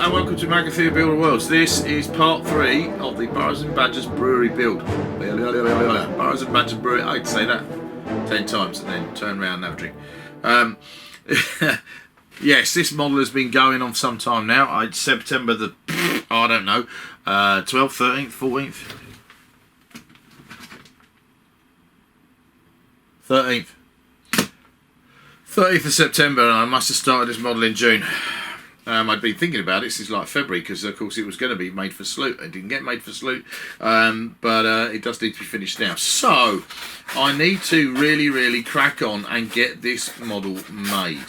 and welcome to Magathea Builder Worlds. This is part 3 of the Burrows Badgers Brewery build. Burrows Badgers Brewery, I'd say that 10 times and then turn around and have a drink. Yes, this model has been going on for some time now. It's September the, I don't know, 12th, 13th, 14th? 13th of September, and I must have started this model in June. I'd been thinking about it since like February, because of course it was going to be made for Sloot. It didn't get made for Sloot, but it does need to be finished now. So I need to really crack on and get this model made.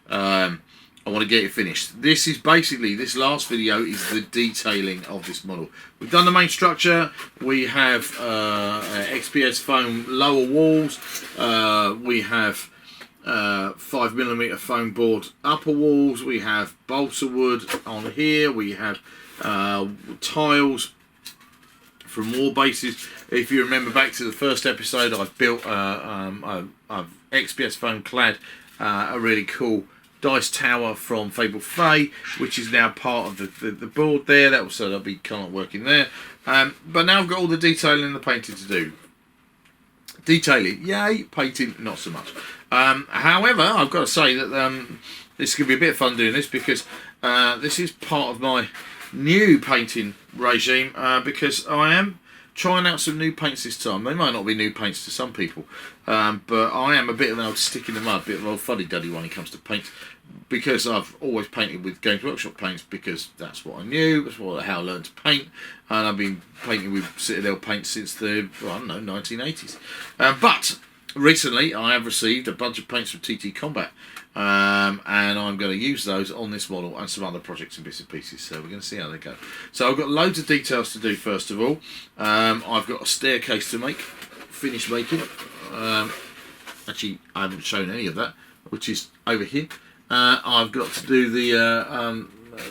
I want to get it finished. This is basically, this last video is the detailing of this model. We've done the main structure. We have XPS foam lower walls. We have 5mm foam board upper walls. We have balsa wood on here. We have tiles from wall bases. If you remember back to the first episode, I've built I've XPS foam clad a really cool dice tower from Fabled Fey, which is now part of the board there. That'll be kind of working there. But now I've got all the detailing and the painting to do. Detailing, yay. Painting, not so much. However, I've got to say that this is going to be a bit of fun doing this, because this is part of my new painting regime, because I am trying out some new paints this time. They might not be new paints to some people, but I am a bit of an old stick in the mud, a bit of an old fuddy-duddy when it comes to paints, because I've always painted with Games Workshop paints, because that's what I knew, that's how I learned to paint, and I've been painting with Citadel paints since the, well, I don't know, 1980s. But recently I have received a bunch of paints from TT Combat, and I'm going to use those on this model and some other projects and bits and pieces, so we're going to see how they go. So I've got loads of details to do. First of all, I've got a staircase to make, finish making. Actually, I haven't shown any of that, which is over here. I've got to do the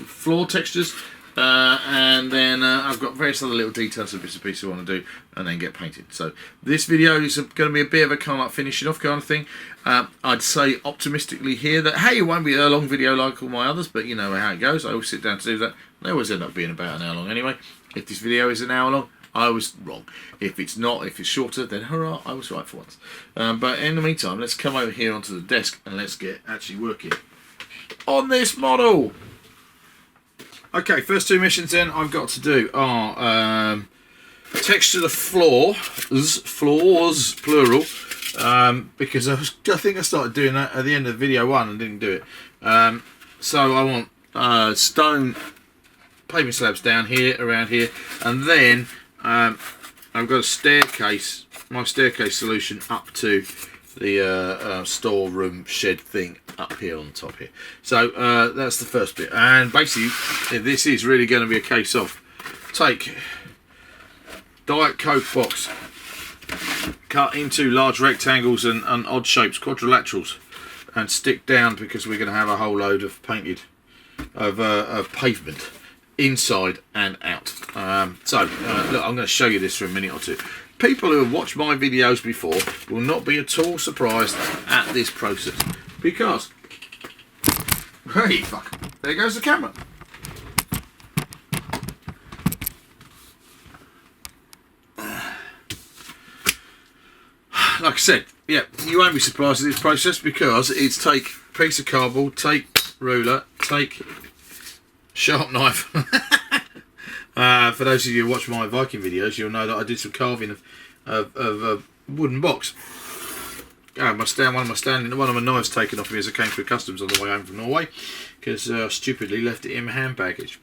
floor textures, and then I've got various other little details and bits and pieces I want to do, and then get painted. So this video is going to be a bit of a kind of like finishing off kind of thing. I'd say optimistically here that, hey, it won't be a long video like all my others, but you know how it goes. I always sit down to do that. They always end up being about an hour long anyway. If this video is an hour long, I was wrong. If it's not, if it's shorter, then hurrah, I was right for once. But in the meantime, let's come over here onto the desk and let's get actually working on this model. Okay, first two missions then I've got to do are texture the floors plural, because I think I started doing that at the end of video 1 and didn't do it. So I want stone paving slabs down here, around here, and then I've got a staircase, my staircase solution up to the storeroom shed thing up here on the top here. So that's the first bit, and basically this is really going to be a case of take Diet Coke box, cut into large rectangles and odd shapes, quadrilaterals, and stick down, because we're going to have a whole load of painted of pavement inside and out. Look, I'm going to show you this for a minute or two. People who have watched my videos before will not be at all surprised at this process, because, hey, fuck, there goes the camera. Like I said, yeah, you won't be surprised at this process, because it's take piece of cardboard, take ruler, take sharp knife. For those of you who watch my Viking videos, you'll know that I did some carving of a wooden box. One of my knives taken off me as I came through customs on the way home from Norway, because I stupidly left it in my hand baggage.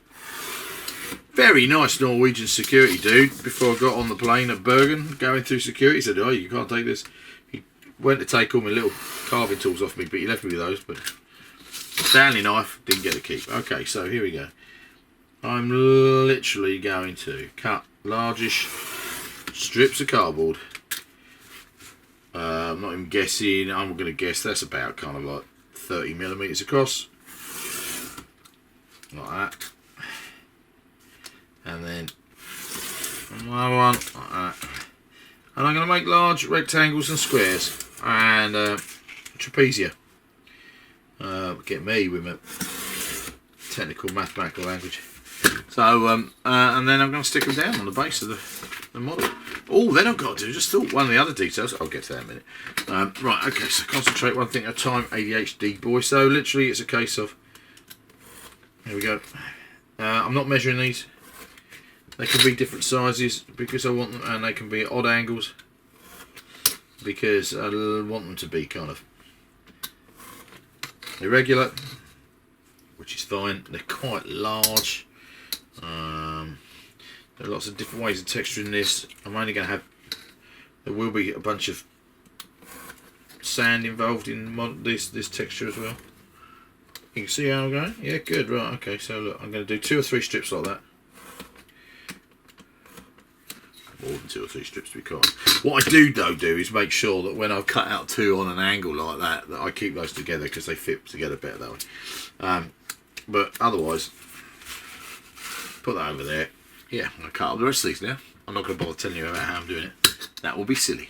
Very nice Norwegian security dude. Before I got on the plane at Bergen, going through security, he said, "Oh, you can't take this." He went to take all my little carving tools off me, but he left me with those. But Stanley knife, didn't get a keep. Okay, so here we go. I'm literally going to cut largish strips of cardboard. I'm not even guessing. I'm going to guess that's about kind of like 30mm across, like that, and then another one like that. And I'm going to make large rectangles and squares and trapezia. Get me with my technical mathematical language. So, and then I'm going to stick them down on the base of the model. Oh, then I've got to do, just thought one of the other details, I'll get to that in a minute. Right, okay, so concentrate one thing at a time, ADHD boy. So literally it's a case of, here we go. I'm not measuring these. They can be different sizes because I want them, and they can be at odd angles because I want them to be kind of irregular, which is fine. They're quite large. There are lots of different ways of texturing this. I'm only going to have, there will be a bunch of sand involved in this texture as well. You can see how I'm going? Yeah, good, right, okay, so look, I'm going to do 2 or 3 strips like that. More than 2 or 3 strips to be quite honest. What I do is make sure that when I've cut out 2 on an angle like that, that I keep those together because they fit together better that way. But otherwise, put that over there. Yeah, I'm going to cut up the rest of these now. I'm not going to bother telling you about how I'm doing it. That will be silly.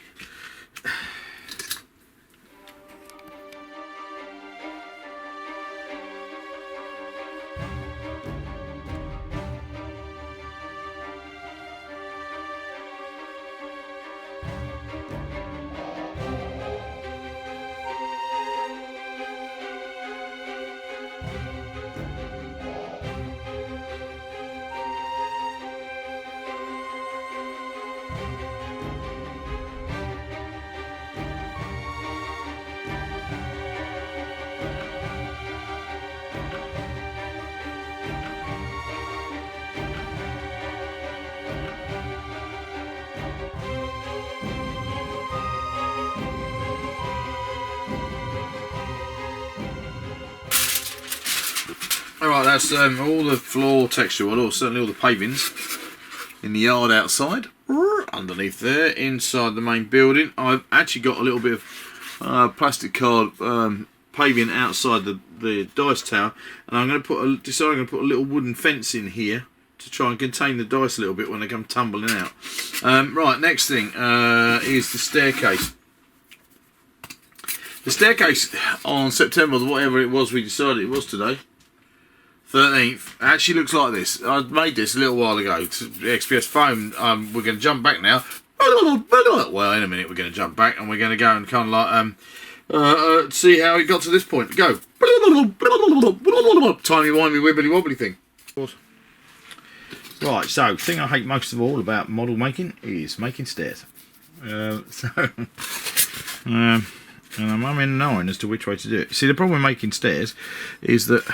Alright, that's all the floor texture, well, certainly all the pavings in the yard outside, underneath there, inside the main building. I've actually got a little bit of plastic card paving outside the dice tower, and I'm going to decided to put a little wooden fence in here to try and contain the dice a little bit when they come tumbling out. Right, next thing is the staircase. The staircase on September, whatever it was we decided it was today, 13th, actually looks like this. I made this a little while ago to XPS foam. We're going to jump back now. Well, in a minute we're going to jump back and we're going to go and kind of like see how it got to this point. Go. Timey wimey wibbly wobbly thing. Right, so thing I hate most of all about model making is making stairs. And I'm umming and ahhing as to which way to do it. See, the problem with making stairs is that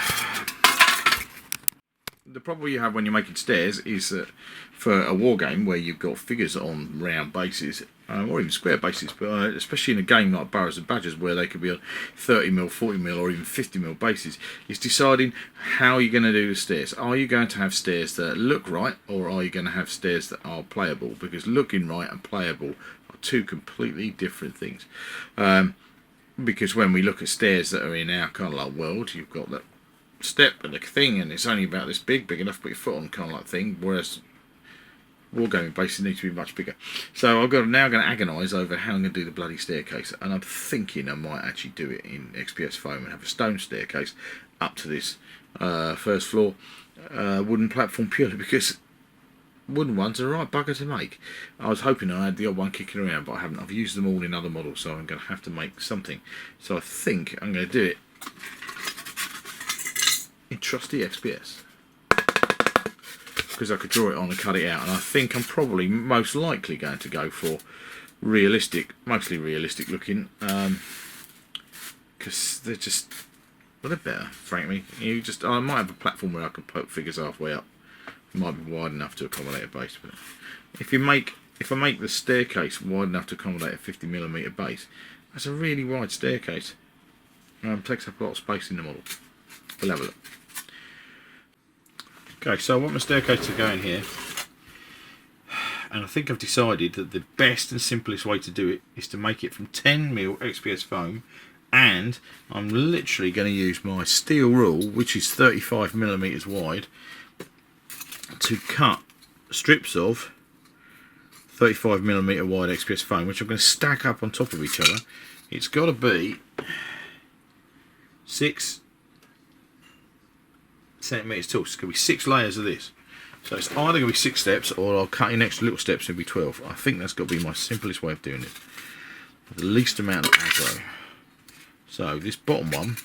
the problem you have when you're making stairs is that for a war game where you've got figures on round bases or even square bases, but especially in a game like Burrows Badgers where they could be on 30mm, 40mm or even 50mm bases, is deciding how you're going to do the stairs. Are you going to have stairs that look right, or are you going to have stairs that are playable? Because looking right and playable are 2 completely different things. Because when we look at stairs that are in our kind of like world, you've got that step and the thing, and it's only about this big enough to put your foot on, kind of like thing, whereas wargaming bases need to be much bigger. So I'm now going to agonise over how I'm going to do the bloody staircase, and I'm thinking I might actually do it in XPS foam and have a stone staircase up to this first floor wooden platform, purely because wooden ones are a right bugger to make. I was hoping I had the odd one kicking around, but I haven't. I've used them all in other models, so I'm going to have to make something. So I think I'm going to do it in trusty XPS, because I could draw it on and cut it out, and I think I'm probably most likely going to go for realistic, mostly realistic looking, because they're just, well, they're better, frankly. I might have a platform where I can put figures halfway up. It might be wide enough to accommodate a base, but if I make the staircase wide enough to accommodate a 50mm base, that's a really wide staircase. Takes up a lot of space in the model. We'll have a look. Okay, so I want my staircase to go in here, and I think I've decided that the best and simplest way to do it is to make it from 10mm XPS foam, and I'm literally going to use my steel rule, which is 35mm wide, to cut strips of 35mm wide XPS foam, which I'm going to stack up on top of each other. It's got to be 6 cm centimetres tall. So it's going to be 6 layers of this. So it's either going to be 6 steps, or I'll cut in extra little steps and it'll be 12. I think that's got to be my simplest way of doing it. The least amount of aggro. So this bottom one, in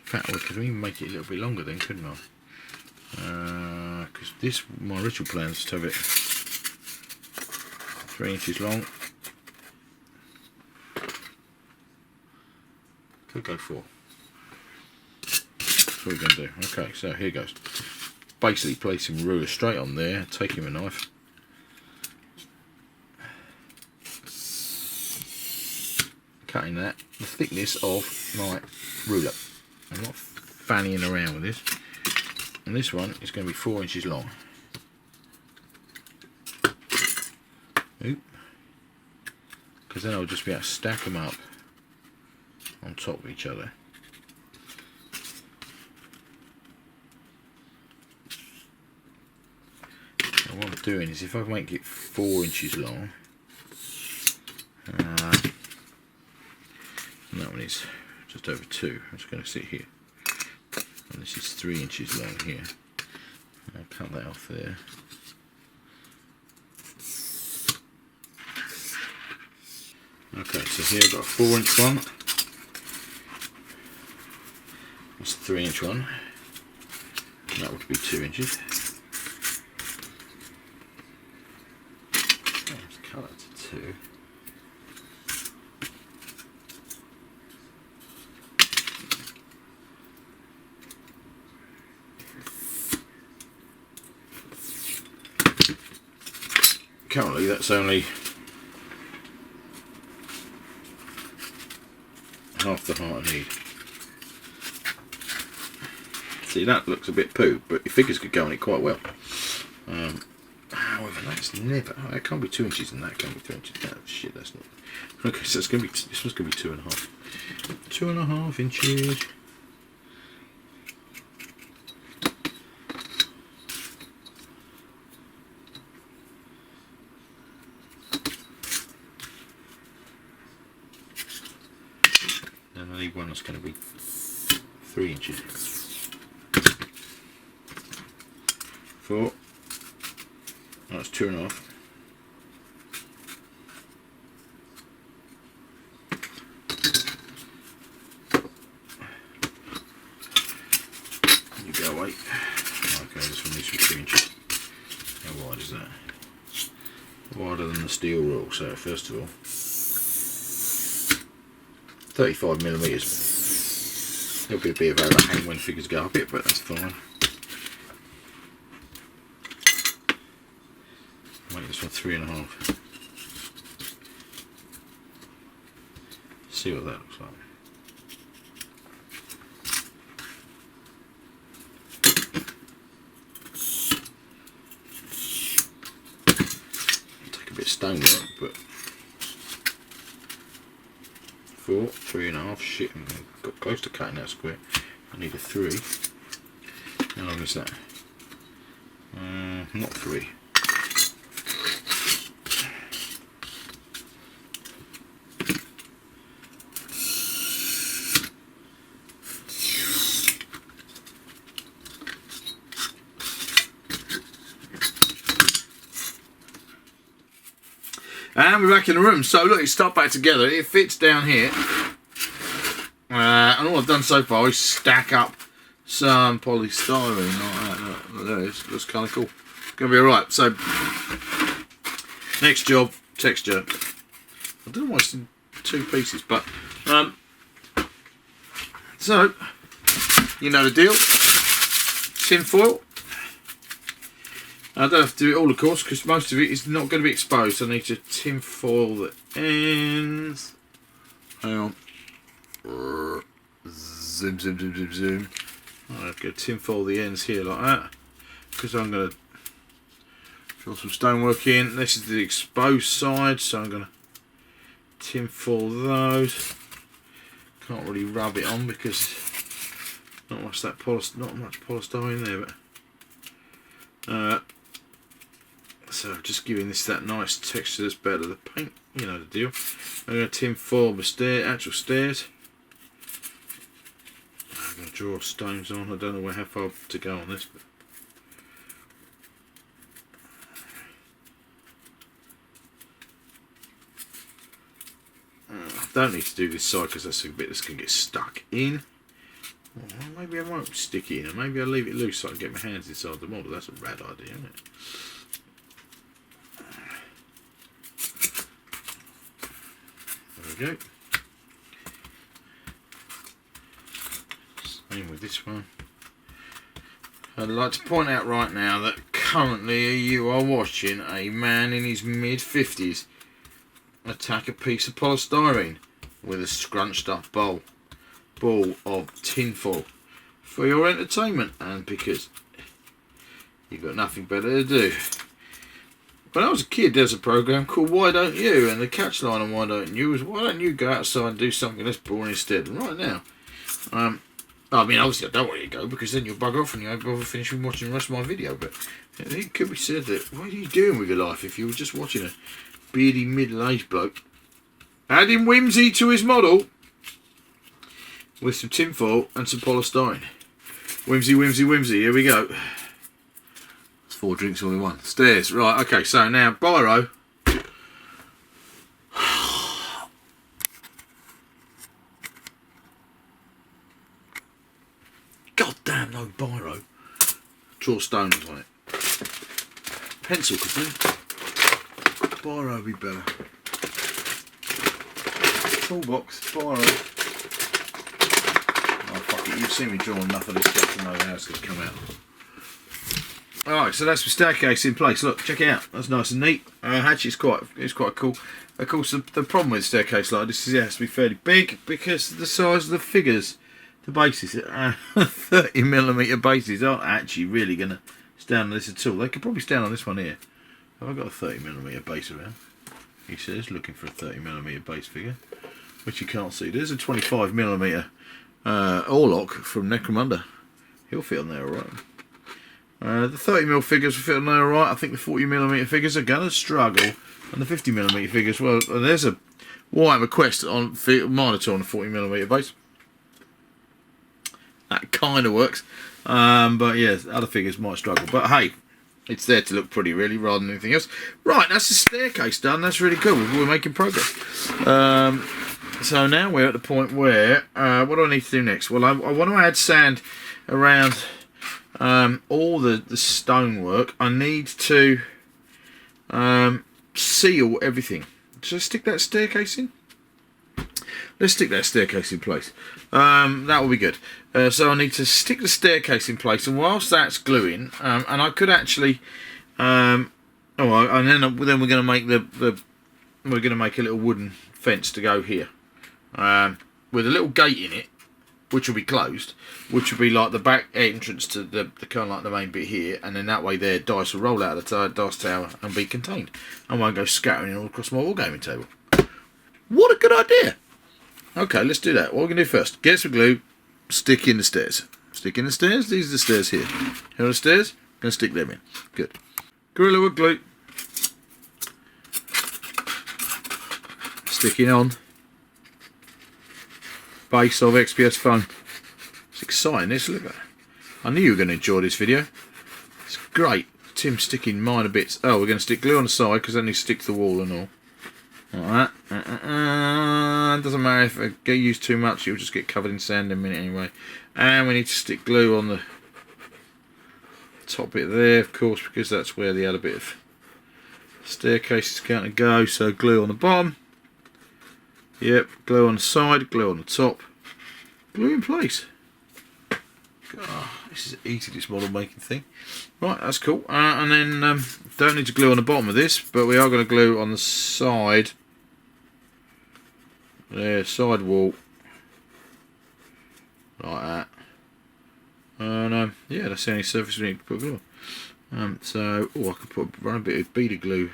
fact I could even make it a little bit longer then, couldn't I? Because this, my original plan is to have it 3 inches long. Could go 4. That's what we're going to do. Okay, so here goes. Basically placing the ruler straight on there, taking a knife. Cutting that, the thickness of my ruler. I'm not fannying around with this. And this one is going to be 4 inches long. Because then I'll just be able to stack them up on top of each other. And what I'm doing is, if I make it 4 inches long, and that one is just over 2, I'm just going to sit here, and this is 3 inches long here. I'll cut that off there. Okay, so here I've got a 4-inch one. That's a 3-inch one. That would be 2 inches. Let's cut that to 2. Currently that's only half the height I need. See, that looks a bit poo, but your figures could go on it quite well. However, that's never. Oh, it can't be 2 inches, and that can't be 3 inches. No, shit, that's not. Okay, so it's gonna be. This one's gonna be 2.5. 2.5 inches. And I need one that's going to be 3 inches. 4. That's 2.5. You go away. Okay, this one needs to be 3 inches. How wide is that? Wider than the steel rule. So first of all, 35mm. There'll be a bit of overhang when figures go up it, but that's fine. Make this one 3.5. See what that looks like. Take a bit of stonework, but 4, 3.5. Shit, I got close to cutting that square. I need a 3. How long is that? Not 3. And we're back in the room. So look, it's stuck back together. It fits down here. And all I've done so far is stack up some polystyrene like that. Look, there it is. Looks kind of cool. It's going to be alright. So, next job, texture. I don't know why it's in 2 pieces, but so you know the deal. Tin foil. I don't have to do it all, of course, because most of it is not going to be exposed. I need to tin foil the ends. Hang on. Zoom, zoom, zoom, zoom, zoom. I'm going to tin foil the ends here like that, because I'm going to fill some stonework in. This is the exposed side, so I'm going to tin foil those. Can't really rub it on because not much polystyrene there, but. So just giving this that nice texture that's better. The paint, you know the deal. I'm going to tin foil the actual stairs. I'm going draw stones on. I don't know how far to go on this, but don't need to do this side because that's a bit that's going to get stuck in. Well, maybe I won't stick it in, or maybe I'll leave it loose so I can get my hands inside the model. That's a rad idea, isn't it? There we go. Same with this one. I'd like to point out right now that currently you are watching a man in his mid-50s attack a piece of polystyrene with a scrunched up ball of tinfoil for your entertainment, and because you've got nothing better to do. When I was a kid, there's a program called Why Don't You, and the catchline on Why Don't You was, why don't you go outside and do something less boring instead? And right now, I mean, obviously I don't want you to go because then you'll bug off and you won't bother finishing watching the rest of my video, but it could be said that, what are you doing with your life if you were just watching a beardy middle-aged bloke adding whimsy to his model with some tinfoil and some polystyrene? Whimsy, whimsy, whimsy. Here we go. It's 4 drinks all in one. Stairs. Right, okay, so now biro. God damn, no biro. Draw stones on it. Pencil could do. Biro would be better. Toolbox, biro. Oh fuck it, you've seen me draw enough of this stuff to know how it's going to come out. Alright, so that's the staircase in place. Look, check it out. That's nice and neat. Actually, it's quite cool. Of course, the problem with a staircase like this is it has to be fairly big because of the size of the figures. The bases, 30mm bases aren't actually really going to stand on this at all. They could probably stand on this one here. Have I got a 30mm base around? He says, looking for a 30mm base figure, which you can't see. There's a 25mm Orlok from Necromunda. He'll fit on there alright. The 30mm figures will fit on there alright. I think the 40mm figures are going to struggle. And the 50mm figures, well, there's a Warhammer Quest on Minotaur on a 40mm base. That kind of works. But yeah, other figures might struggle. But hey, it's there to look pretty, really, rather than anything else. Right, that's the staircase done. That's really cool. We're making progress. So now we're at the point where, what do I need to do next? Well, I want to add sand around all the stonework. I need to seal everything. Should I stick that staircase in? Let's stick that staircase in place. That will be good. So I need to stick the staircase in place, and whilst that's gluing, and I could actually, and then we're going to make we're going to make a little wooden fence to go here, with a little gate in it, which will be closed, which will be like the back entrance to the kind of like the main bit here, and then that way there dice will roll out of the dice tower and be contained. I won't go scattering all across my wargaming table. What a good idea! Okay, let's do that. What we're going to do first, get some glue, stick in the stairs. Stick in the stairs, these are the stairs here. Here are the stairs, going to stick them in. Good. Gorilla Wood glue. Sticking on. Base of XPS foam. It's exciting this, look at that. I knew you were going to enjoy this video. It's great. Tim sticking minor bits. Oh, we're going to stick glue on the side because then you stick to the wall and all. Like that. Doesn't matter if I get used too much, you'll just get covered in sand in a minute anyway. And we need to stick glue on the top bit there, of course, because that's where the other bit of staircase is going to go. So glue on the bottom. Yep, glue on the side, glue on the top. Glue in place. God, this is easy, this model making thing. Right, that's cool. And then don't need to glue on the bottom of this, but we are going to glue on the side. There, side wall. Like that. And yeah, that's the only surface we need to put glue on. So, I could run a bit of beader glue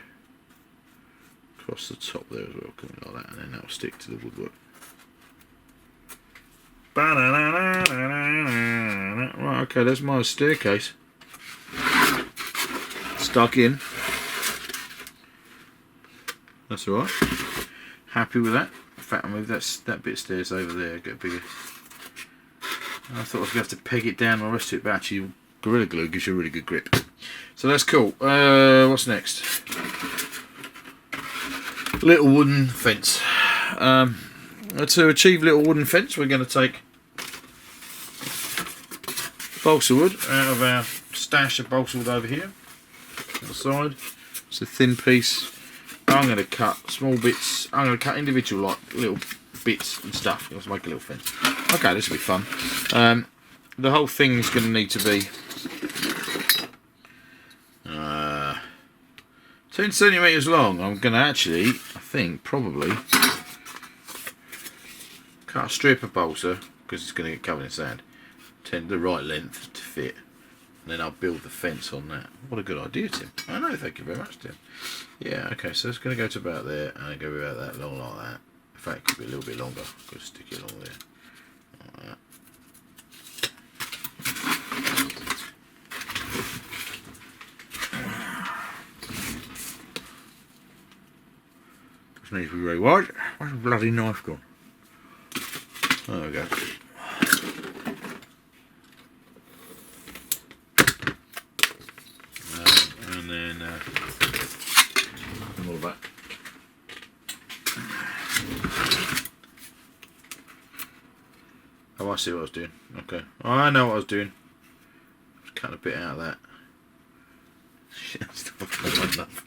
across the top there as well, like that, and then that'll stick to the woodwork. Right, okay, there's my staircase. Stuck in. That's alright. Happy with that. In fact, I'll move that bit of stairs over there, get bigger. I thought I was going to have to peg it down and the rest of it, but actually Gorilla Glue gives you a really good grip. So that's cool. What's next? Little wooden fence. To achieve little wooden fence, we're going to take balsa wood out of our stash of balsa wood over here on the side. It's a thin piece. I'm going to cut small bits. I'm going to cut individual like little bits and stuff. Let's make a little fence. Okay, this will be fun. The whole thing is going to need to be 10 centimetres long. I'm going to actually, I think, probably cut a strip of balsa because it's going to get covered in sand. The right length to fit. And then I'll build the fence on that. What a good idea, Tim. I know, thank you very much, Tim. Yeah, okay, so it's going to go to about there and then go about that long like that. In fact, it could be a little bit longer. I'll stick it along there. Like that. This needs to be very wide. Where's the bloody knife gone? There we go. And then all that. Oh, I see what I was doing. Okay. Oh, I know what I was doing. Just cutting a bit out of that. Shit, that's not fucking enough.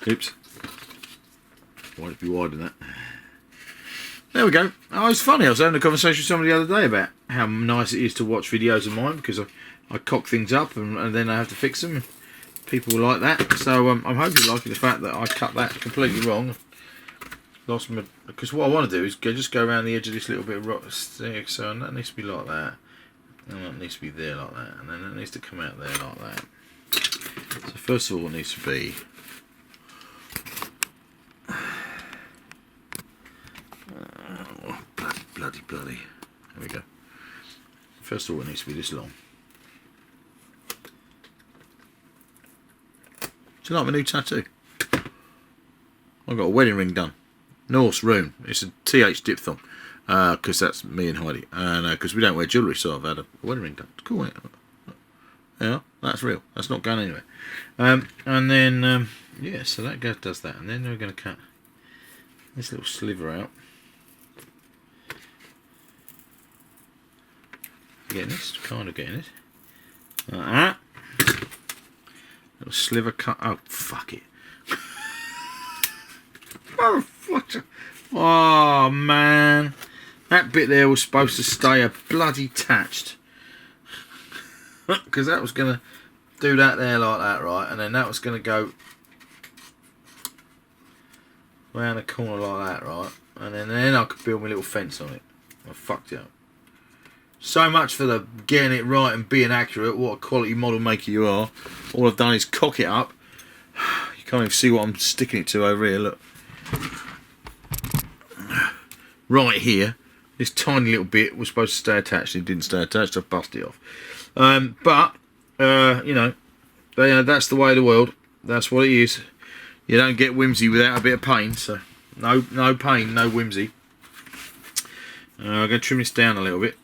Oops. Want it to be wider than that. There we go. Oh, it's funny. I was having a conversation with somebody the other day about how nice it is to watch videos of mine because I cock things up and then I have to fix them. People like that. So I'm hoping liking the fact that I cut that completely wrong. Lost my, because what I want to do is just go around the edge of this little bit of rock stick. So that needs to be like that. And that needs to be there like that. And then that needs to come out there like that. So first of all it needs to be bloody. There we go. First of all, it needs to be this long. Do you like my new tattoo? I've got a wedding ring done. Norse rune. It's a TH diphthong. Because that's me and Heidi. And because we don't wear jewellery, so I've had a wedding ring done. It's cool, isn't it? Yeah, that's real. That's not going anywhere. And then, yeah, so that does that. And then we're going to cut this little sliver out. Getting this, kind of getting it. Like that. Little sliver cut. Oh, fuck it. Oh, man. That bit there was supposed to stay a bloody attached. Because that was going to do that there like that, right? And then that was going to go round the corner like that, right? And then I could build my little fence on it. I fucked it up. So much for the getting it right and being accurate. What a quality model maker you are. All I've done is cock it up. You can't even see what I'm sticking it to over here, look. Right here, this tiny little bit was supposed to stay attached. It didn't stay attached, I've busted it off. But, you know, that's the way of the world. That's what it is. You don't get whimsy without a bit of pain, so no pain, no whimsy. I'm going to trim this down a little bit.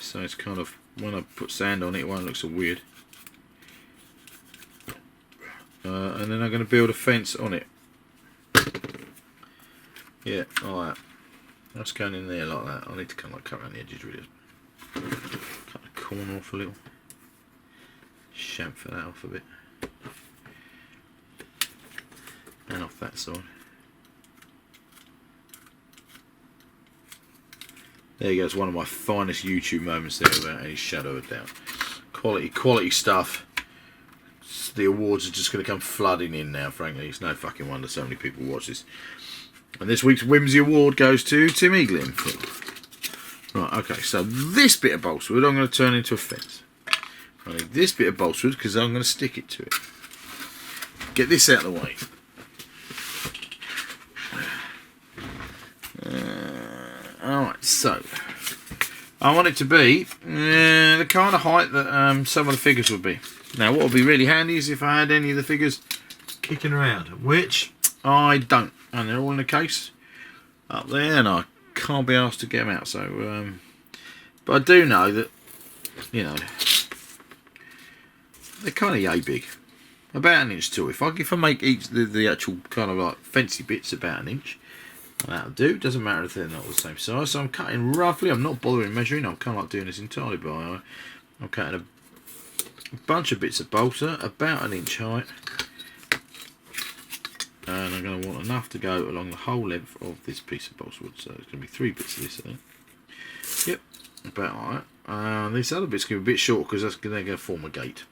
So it's kind of, when I put sand on it, it won't look so weird. And then I'm going to build a fence on it. Yeah, like that. That's going in there like that. I need to kind of cut around the edges really. Cut the corner off a little. Chamfer that off a bit. And off that side. There you go, it's one of my finest YouTube moments there without any shadow of doubt. Quality stuff. The awards are just going to come flooding in now, frankly. It's no fucking wonder so many people watch this. And this week's Whimsy Award goes to Tim Eaglin. Right, okay, so this bit of balsa wood I'm going to turn into a fence. I need this bit of balsa wood because I'm going to stick it to it. Get this out of the way. Alright, so I want it to be the kind of height that some of the figures would be. Now what would be really handy is if I had any of the figures kicking around, which I don't. And they're all in the case up there, and I can't be asked to get them out. So, but I do know that, you know, they're kind of yay big, about an inch tall. If I make each the actual kind of like fancy bits about an inch, that'll do. Doesn't matter if they're not the same size. So I'm cutting roughly. I'm not bothering measuring. I'm kind of like doing this entirely by eye. I'm cutting a bunch of bits of balsa about an inch height, and I'm going to want enough to go along the whole length of this piece of balsa wood. So it's going to be 3 bits of this, I think. Yep, about alright. This other bit's going to be a bit short because they're going to form a gate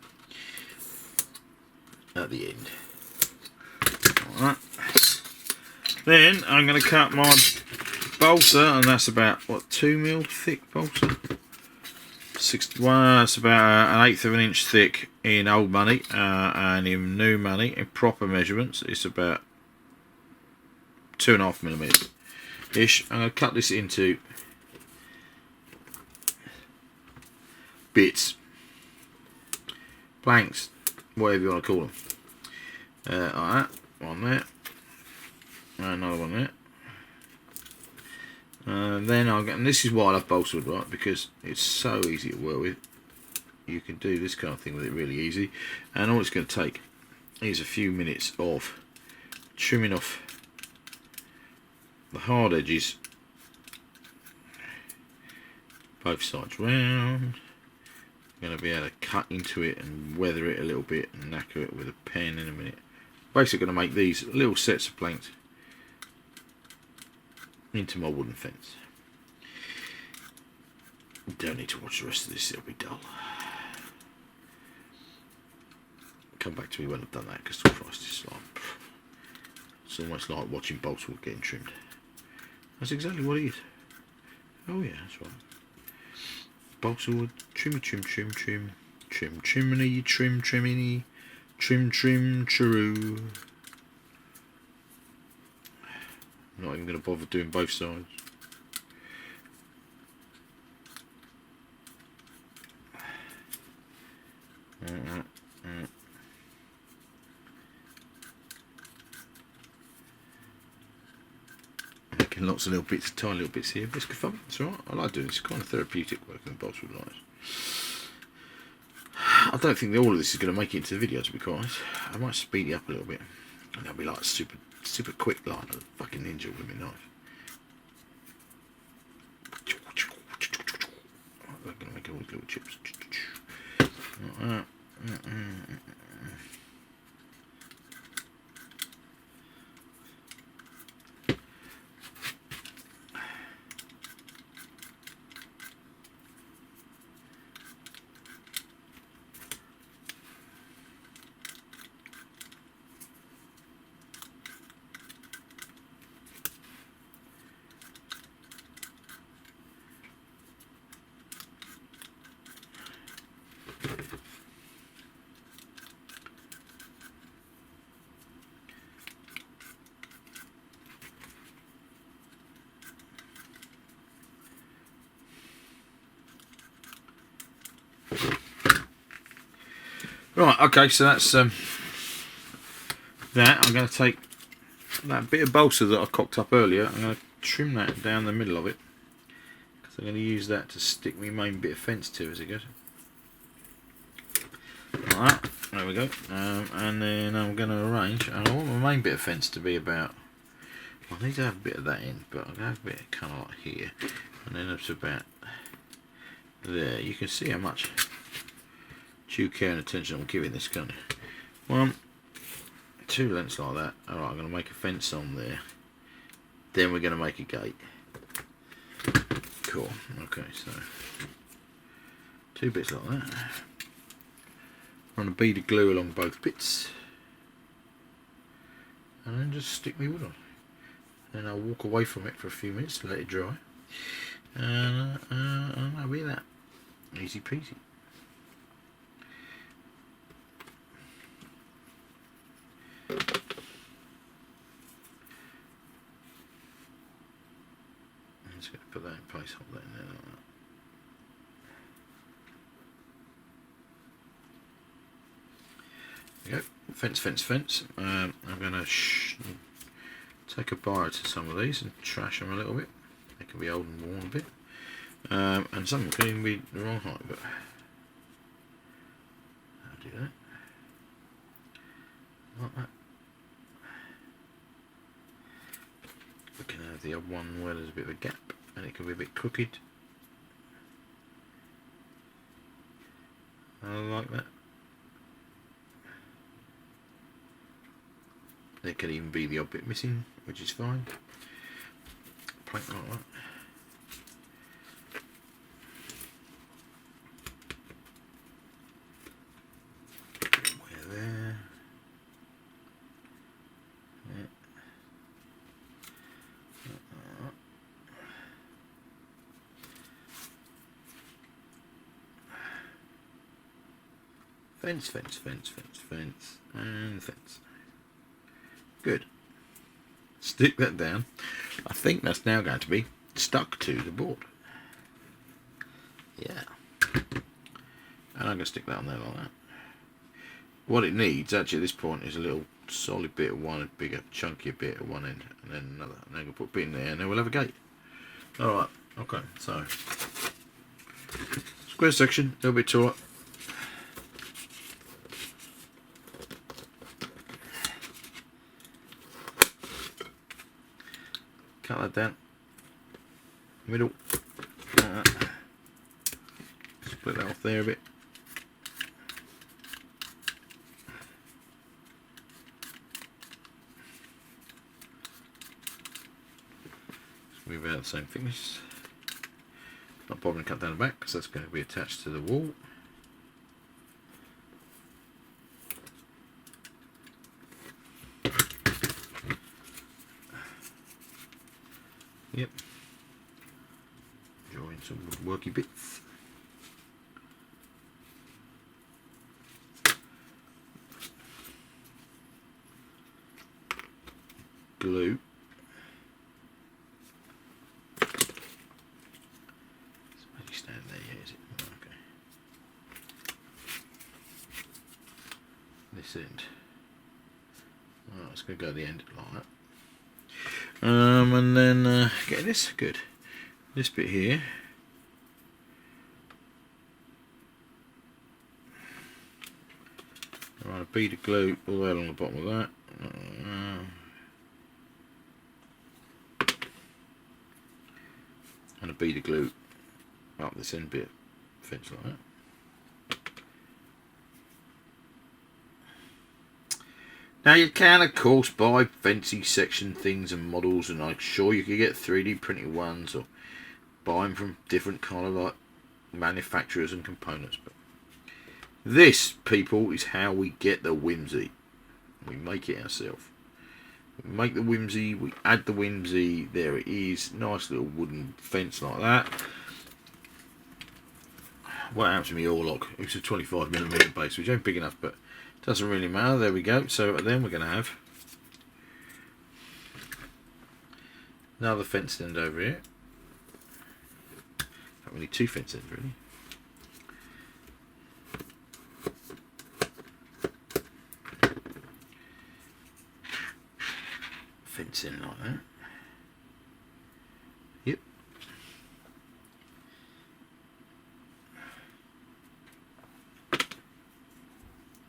at the end. Alright. Then I'm going to cut my balsa, and that's about what, 2mm thick balsa. It's about an 1/8 of an inch thick in old money, and in new money, in proper measurements, it's about 2.5mm ish. I'm going to cut this into bits, planks, whatever you want to call them. Like that, one there, another one there. Then I'll get, and this is why I love balsa wood, right? Because it's so easy to work with. You can do this kind of thing with it really easy, and all it's going to take is a few minutes of trimming off the hard edges, both sides round. I'm going to be able to cut into it and weather it a little bit and knacker it with a pen in a minute. Basically going to make these little sets of planks into my wooden fence. Don't need to watch the rest of this, it'll be dull. Come back to me when I've done that, because Christ, it's almost like watching balsa wood getting trimmed. That's exactly what it is. Oh yeah, that's right. Balsa wood, trimmy, trim, trim, trim, trim, chimney, trim, trimminy, trim, trim, chiroo. I'm not even going to bother doing both sides. Making lots of little bits, tiny little bits here, but it's good fun. It's alright. I like doing this. It's kind of therapeutic working with balsa wood lines. I don't think that all of this is going to make it into the video, to be quite honest. I might speed it up a little bit, and that'll be like super quick, like a fucking ninja with my knife. I'm going to make all these little chips. Right, okay, so that's that. I'm going to take that bit of balsa that I cocked up earlier, I'm going to trim that down the middle of it, because I'm going to use that to stick my main bit of fence to as it goes. Like that, there we go. And then I'm going to arrange, and I want my main bit of fence to be about, I need to have a bit of that in, but I'm going to have a bit kind of like here, and then it's about there. You can see how much due care and attention I'm giving this, can't you? 1, 2 lengths like that. Alright, I'm going to make a fence on there. Then we're going to make a gate. Cool. Okay, so 2 bits like that. Run a bead of glue along both bits. And then just stick my wood on. Then I'll walk away from it for a few minutes to let it dry. And that'll be that. Easy peasy. I'm just going to put that in place, hold that in there like that. There we go. Fence, fence, fence. I'm going to take a bite to some of these and trash them a little bit. They can be old and worn a bit, and some can even be the wrong height. But I'll do that like that. We can have the odd one where there's a bit of a gap, and it can be a bit crooked. I like that. There could even be the odd bit missing, which is fine. Plank like that. Where there. Yeah. Fence, fence, fence, fence, fence, and fence. Good. Stick that down. I think that's now going to be stuck to the board. Yeah. And I'm going to stick that on there like that. What it needs actually at this point is a little solid bit of one, a bigger chunkier bit at one end, and then another. And then we'll put a bit in there, and then we'll have a gate. Alright, okay, so square section, a little bit taller. Cut that down. Middle. Split that off there a bit. Just move out the same thickness. Not bothering to cut down the back because that's going to be attached to the wall. Yep. Join some worky bits. Glue. Somebody stand there, yeah, is it? Okay. This end. Oh, it's going to go to the end like that. And then get this, good. This bit here. Right, a bead of glue all the way along the bottom of that. And a bead of glue up this end bit, fence like that. Now you can of course buy fancy section things and models, and I'm sure you could get 3D printed ones or buy them from different kind of like manufacturers and components. But this, people, is how we get the whimsy. We make it ourselves. We make the whimsy, we add the whimsy, there it is, nice little wooden fence like that. What happens to me all lock? It's a 25mm base, which ain't big enough, but doesn't really matter. There we go. So then we're going to have another fence end over here. We need two fence ends really. Fence in like that. Yep.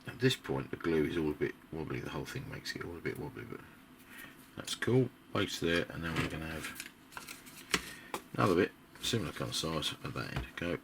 At this point the glue is all a bit wobbly, the whole thing makes it all a bit wobbly, but that's cool. Base there, and then we're going to have another bit, similar kind of size at that end. Go.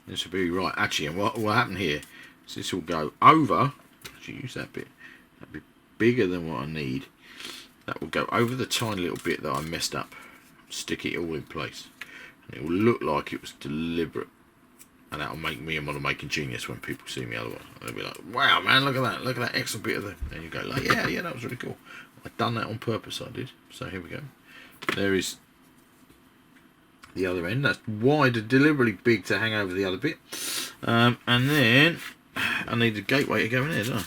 This will be right. Actually, and what happened here is this will go over. Actually, use that bit. That'll be bigger than what I need. That will go over the tiny little bit that I messed up. Stick it all in place, and it will look like it was deliberate. And that'll make me a model making genius when people see me otherwise. They'll be like, "Wow, man, look at that! Look at that excellent bit of the." And you go like, "Yeah, that was really cool. I've done that on purpose. I did." So here we go. There is the other end. That's wide and deliberately big to hang over the other bit. And then I need a gateway to go in there, don't I?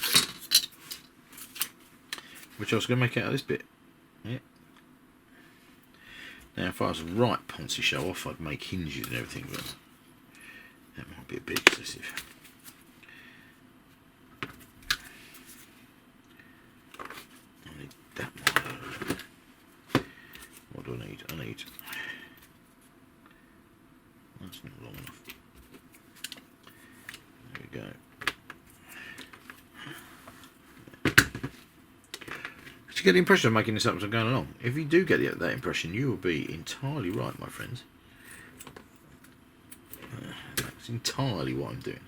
which I was going to make out of this bit. Yeah. Now, if I was a right Ponzi show off, I'd make hinges and everything, but that might be a bit excessive. I need that one. What do I need? I need... That's not long enough. There we go. You get the impression I'm making this up as I'm going along. If you do get that impression, you will be entirely right, my friends. That's entirely what I'm doing.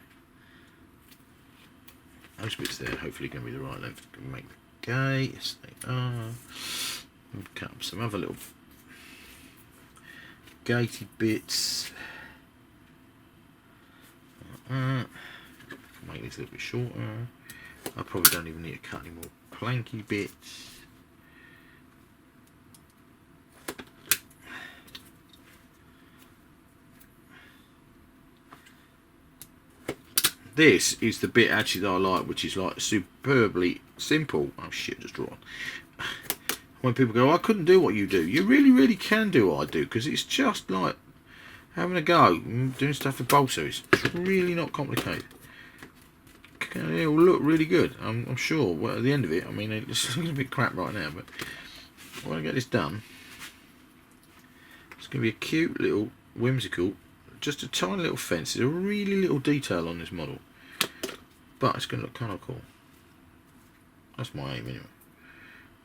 Those bits there hopefully going to be the right length to make the gate. Yes, they are. Cut up some other little gated bits. Make this a little bit shorter. I probably don't even need to cut any more planky bits. This is the bit actually that I like, which is like superbly simple. Oh shit, just drawn. When people go, I couldn't do what you do. You really, really can do what I do, because it's just like having a go, doing stuff with balsa. It's really not complicated. It will look really good, I'm sure. Well, at the end of it, I mean, it's looking a bit crap right now, but when I get this done, it's going to be a cute little, whimsical, just a tiny little fence. There's a really little detail on this model, but it's going to look kind of cool. That's my aim anyway.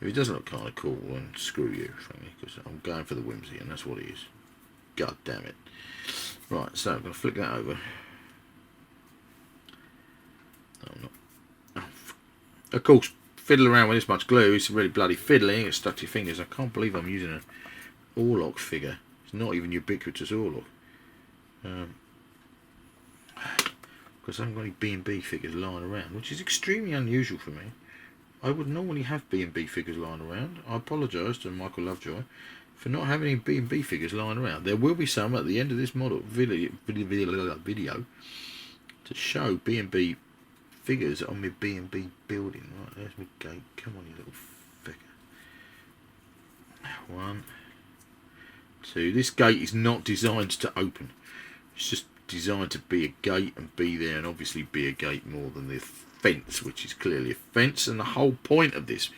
If it doesn't look kind of cool, then screw you, frankly, because I'm going for the whimsy, and that's what it is. God damn it. Right, so I'm going to flick that over. No, I'm not. Oh, of course, fiddle around with this much glue is really bloody fiddly. It's stuck to your fingers. I can't believe I'm using an Orlok figure. It's not even ubiquitous Orlok. Because I haven't got any B&B figures lying around, which is extremely unusual for me. I would normally have B&B figures lying around. I apologise to Michael Lovejoy for not having any B&B figures lying around. There will be some at the end of this model video to show B&B figures on my B&B building. Right, there's my gate. Come on, you little figure. 1, 2. This gate is not designed to open. It's just designed to be a gate and be there, and obviously be a gate more than the fence, which is clearly a fence. And the whole point of this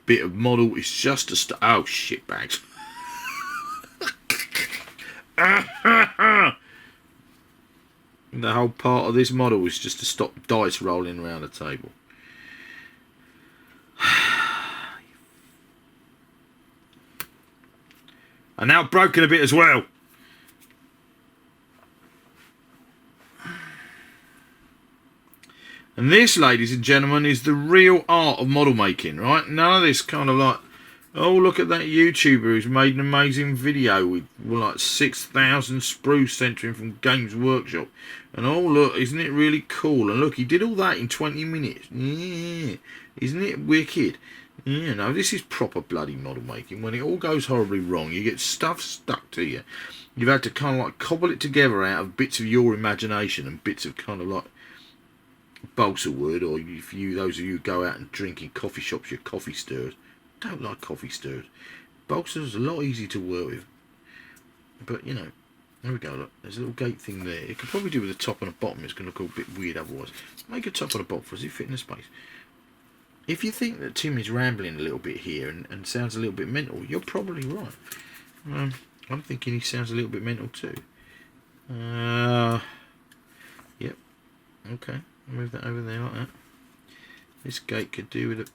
bit of model is just to oh shit bags. The whole part of this model is just to stop dice rolling around the table. And now broken a bit as well. And this, ladies and gentlemen, is the real art of model making, right? None of this kind of like, oh, look at that YouTuber who's made an amazing video with like 6,000 sprues sent to him from Games Workshop. And oh, look, isn't it really cool? And look, he did all that in 20 minutes. Yeah, isn't it wicked? Yeah, no, this is proper bloody model making. When it all goes horribly wrong, you get stuff stuck to you. You've had to kind of like cobble it together out of bits of your imagination and bits of kind of like balsa wood, or if you, those of you who go out and drink in coffee shops, your coffee stirrers. Don't like coffee stirrers. Balsa's a lot easier to work with. But, you know, there we go, look. There's a little gate thing there. It could probably do with a top and a bottom. It's going to look a bit weird otherwise. Make a top and a bottom for us. It fit in the space. If you think that Tim is rambling a little bit here and sounds a little bit mental, you're probably right. I'm thinking he sounds a little bit mental too. Yep. Okay. Move that over there like that. This gate could do with it.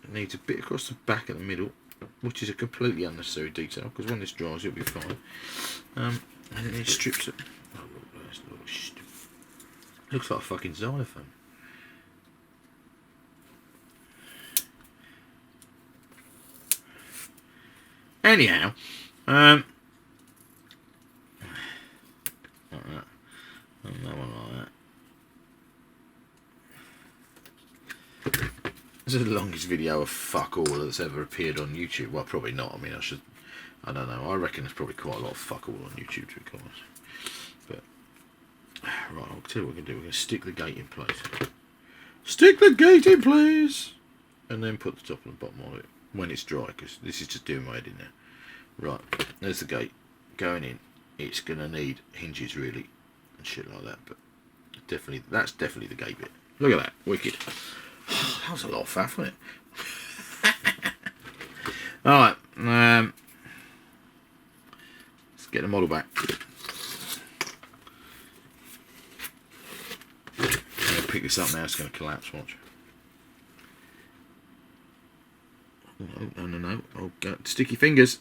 It needs a bit across the back at the middle, which is a completely unnecessary detail, because when this dries it'll be fine. And then it strips it. Oh, look, that's a little looks like a fucking xylophone. Anyhow, like that. And that one like that. This is the longest video of fuck all that's ever appeared on YouTube. Well, probably not. I mean, I don't know. I reckon there's probably quite a lot of fuck all on YouTube, to be honest. But, right, I'll tell you what we're going to do. We're going to stick the gate in place. Stick the gate in place! and then put the top and the bottom on it when it's dry, because this is just doing my head in there. Right, there's the gate going in. It's going to need hinges really and shit like that, but definitely, that's definitely the gate bit. Look at that, wicked. That was a lot of faff, wasn't it? Alright, let's get the model back. I'm going to pick this up now, it's going to collapse, watch. Oh, no. Oh, God. Sticky fingers.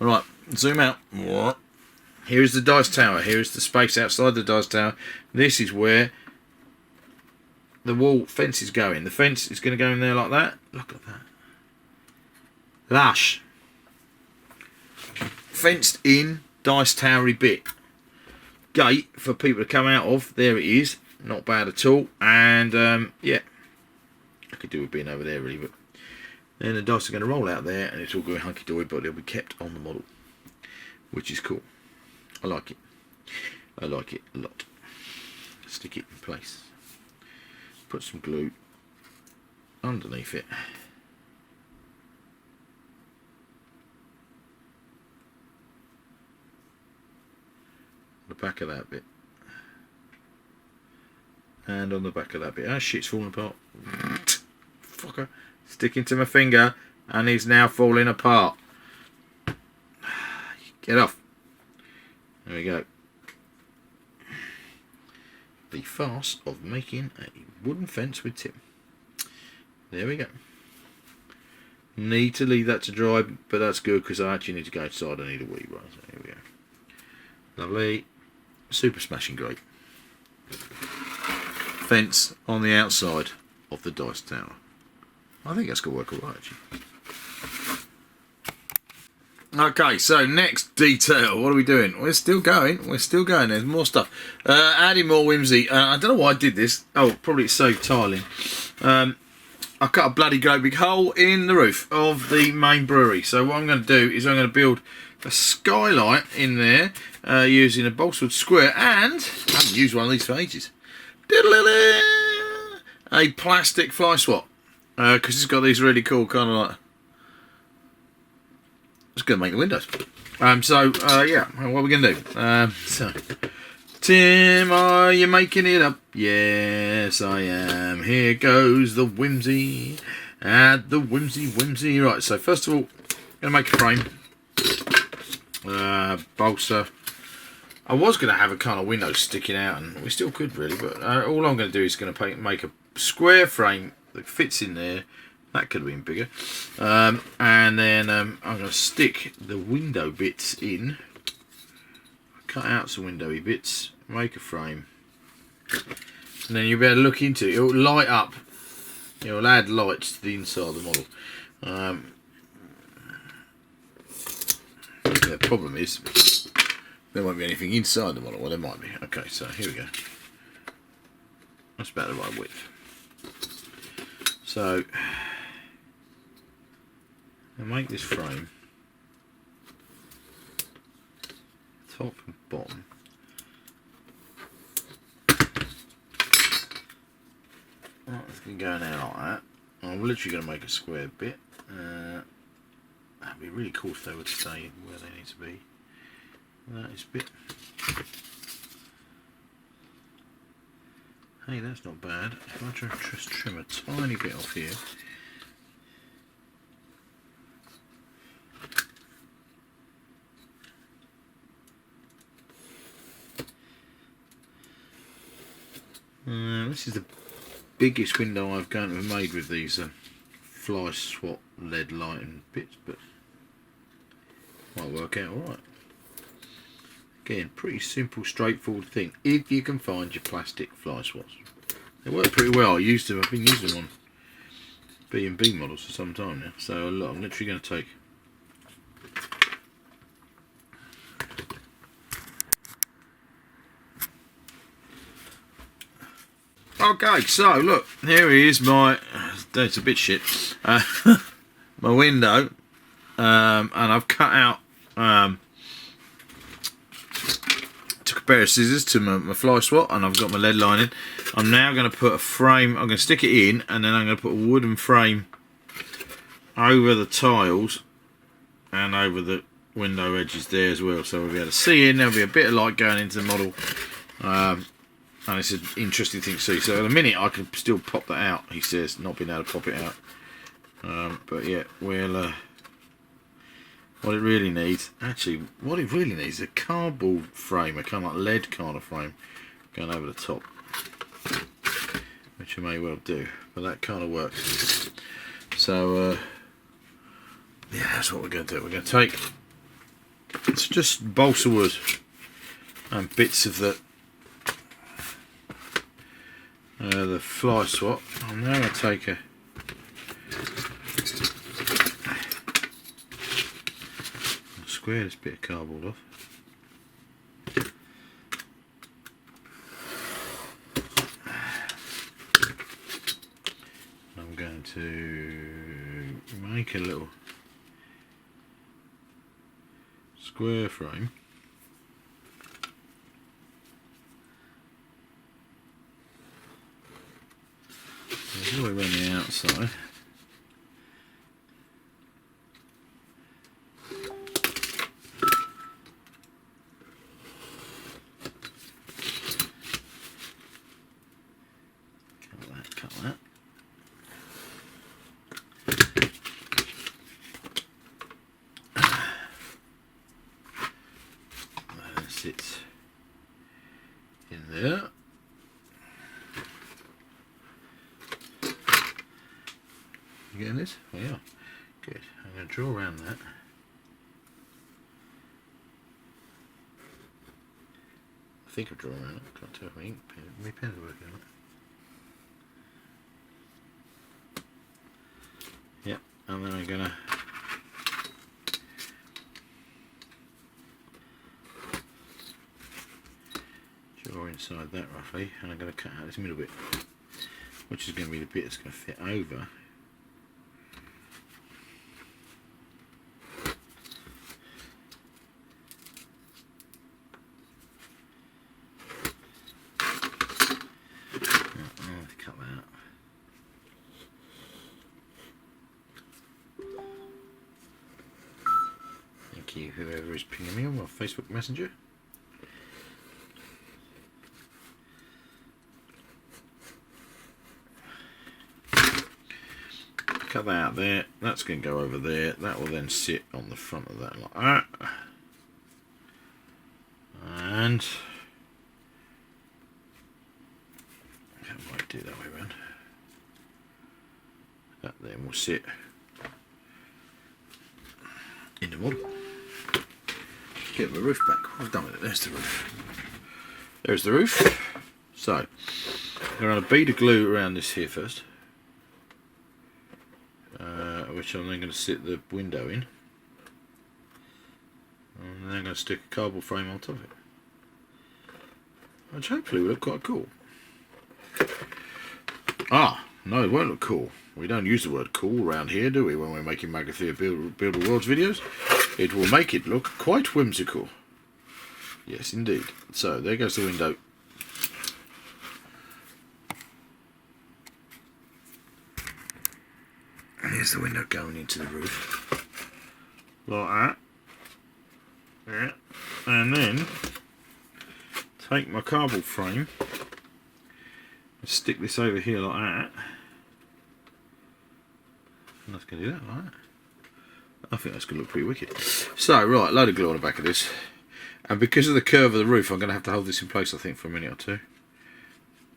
Alright, zoom out. Here is the dice tower. Here is the space outside the dice tower. This is where the wall fence is going. The fence is going to go in there like that. Look at that. Lush. Fenced in dice towery bit. Gate for people to come out of. There it is. Not bad at all. And yeah, I could do with being over there really, but then the dice are going to roll out there and it's all going hunky-dory, but they'll be kept on the model, which is cool. I like it. I like it a lot. Stick it in place. Put some glue underneath it. The back of that bit. And on the back of that bit. Ah, shit's falling apart. Fucker. Sticking to my finger and he's now falling apart. Get off. There we go. The farce of making a wooden fence with Tim. There we go. Need to leave that to dry, but that's good because I actually need to go inside. I need a wee. Right, so here we go. Lovely. Super smashing great. Fence on the outside of the dice tower. I think that's going to work alright actually. Okay, so next detail. What are we doing? We're still going. We're still going. There's more stuff. Adding more whimsy. I don't know why I did this. Oh, probably to save tiling. I cut a bloody great big hole in the roof of the main brewery. So what I'm going to do is I'm going to build a skylight in there using a balsa square, and I haven't used one of these for ages. A plastic fly swat, because it's got these really cool kind of like. It's going to make the windows. Yeah, what are we going to do? Tim, are you making it up? Yes, I am. Here goes the whimsy. Add the whimsy. Right, so first of all, I'm going to make a frame. Balsa. I was going to have a kind of window sticking out, and we still could really, but all I'm going to do is going to make a square frame that fits in there. That could have been bigger. And then I'm going to stick the window bits in. Cut out some windowy bits. Make a frame. And then you'll be able to look into it. It'll light up. It'll add light to the inside of the model. The problem is there won't be anything inside the model. Well, there might be. Okay, so here we go. That's about the right width. So I'll make this frame top and bottom. Right, it's going to go in there like that. I'm literally going to make a square bit. That'd be really cool if they would stay where they need to be. That is a bit. Hey, that's not bad. If I just trim a tiny bit off here. This is the biggest window I've going to have made with these fly swat lead lighting bits, but might work out alright. Again, pretty simple, straightforward thing if you can find your plastic fly swats. They work pretty well. I've been using them on B&B models for some time now. So look, I'm literally going to take okay, so look, here is my, it's a bit shit, my window, and I've cut out, took a pair of scissors to my fly swat, and I've got my lead lining. I'm now going to put a frame, I'm going to stick it in, and then I'm going to put a wooden frame over the tiles and over the window edges there as well, so we'll be able to see in. There'll be a bit of light going into the model, and it's an interesting thing to see. So in a minute I can still pop that out, he says, not being able to pop it out. But yeah, we'll what it really needs, actually what it really needs is a cardboard frame, a kind of like lead kind of frame going over the top, which you may well do, but that kind of works. So yeah, that's what we're going to do. We're going to take, it's just balsa wood and bits of the fly swat. I'm now going to take a square this bit of cardboard off. I'm going to make a little square frame. All the way around the outside. Cut that. That sits in there. You getting this? Oh, yeah. Good. I'm going to draw around that. I think I've drawn around it. Can't tell if my ink pen, my pen's working on it. Yep. And then I'm going to draw inside that roughly, and I'm going to cut out this middle bit, which is going to be the bit that's going to fit over. Cut that out. Thank you, whoever is pinging me on my Facebook Messenger. Cut that out there. That's going to go over there. That will then sit on the front of that like that. And I might do it that way around. That then will sit in the model. Get the roof back. What I've done with it. There's the roof. There's the roof. So I'm going to bead of glue around this here first, which I'm then going to sit the window in, and then I'm going to stick a cardboard frame on top of it, which hopefully will look quite cool. Ah, no, it won't look cool. We don't use the word cool around here, do we, when we're making Magnathea Build the Worlds videos? It will make it look quite whimsical. Yes, indeed. So, there goes the window. And here's the window going into the roof. Like that. Yeah. And then, take my cardboard frame, stick this over here like that, and that's going to do that like that. I think that's going to look pretty wicked. So, right, load of glue on the back of this, and because of the curve of the roof I'm going to have to hold this in place I think for a minute or two,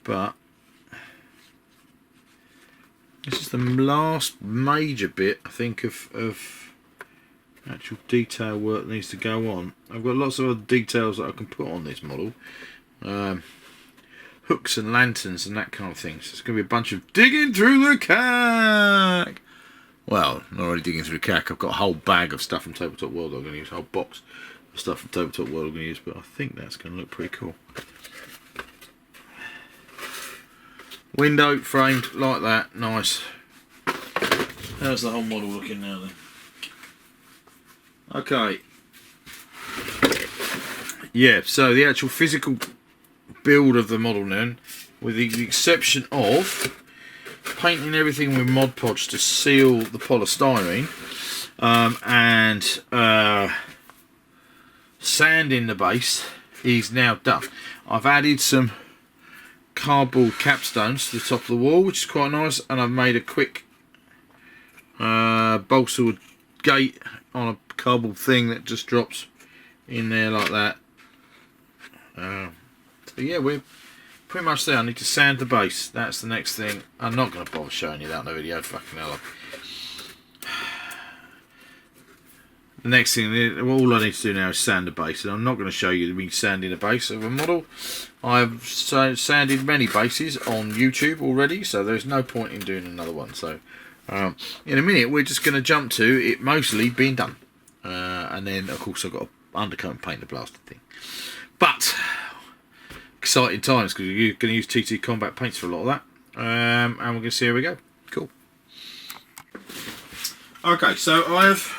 but this is the last major bit I think of actual detail work that needs to go on. I've got lots of other details that I can put on this model. Hooks and lanterns and that kind of thing. So it's going to be a bunch of digging through the cack. Well, not really digging through the cack. I've got a whole bag of stuff from Tabletop World I'm going to use. A whole box of stuff from Tabletop World I'm going to use. But I think that's going to look pretty cool. Window framed like that. Nice. How's the whole model looking now then? Okay. yeah, so the actual physical build of the model then, with the exception of painting everything with Mod Podge to seal the polystyrene, and sanding the base, is now done. I've added some cardboard capstones to the top of the wall, which is quite nice, and I've made a quick balsa wood gate on a cardboard thing that just drops in there like that. So yeah, we're pretty much there. I need to sand the base. That's the next thing. I'm not going to bother showing you that in the video. Fucking hell. The next thing, all I need to do now is sand the base, and I'm not going to show you me sanding the base of a model. I've sanded many bases on YouTube already, so there's no point in doing another one. So in a minute, we're just going to jump to it mostly being done, and then of course I've got to undercoat and paint the blasted thing. But exciting times, because you're going to use TT Combat paints for a lot of that, and we're going to see how we go. Cool. Okay, so I've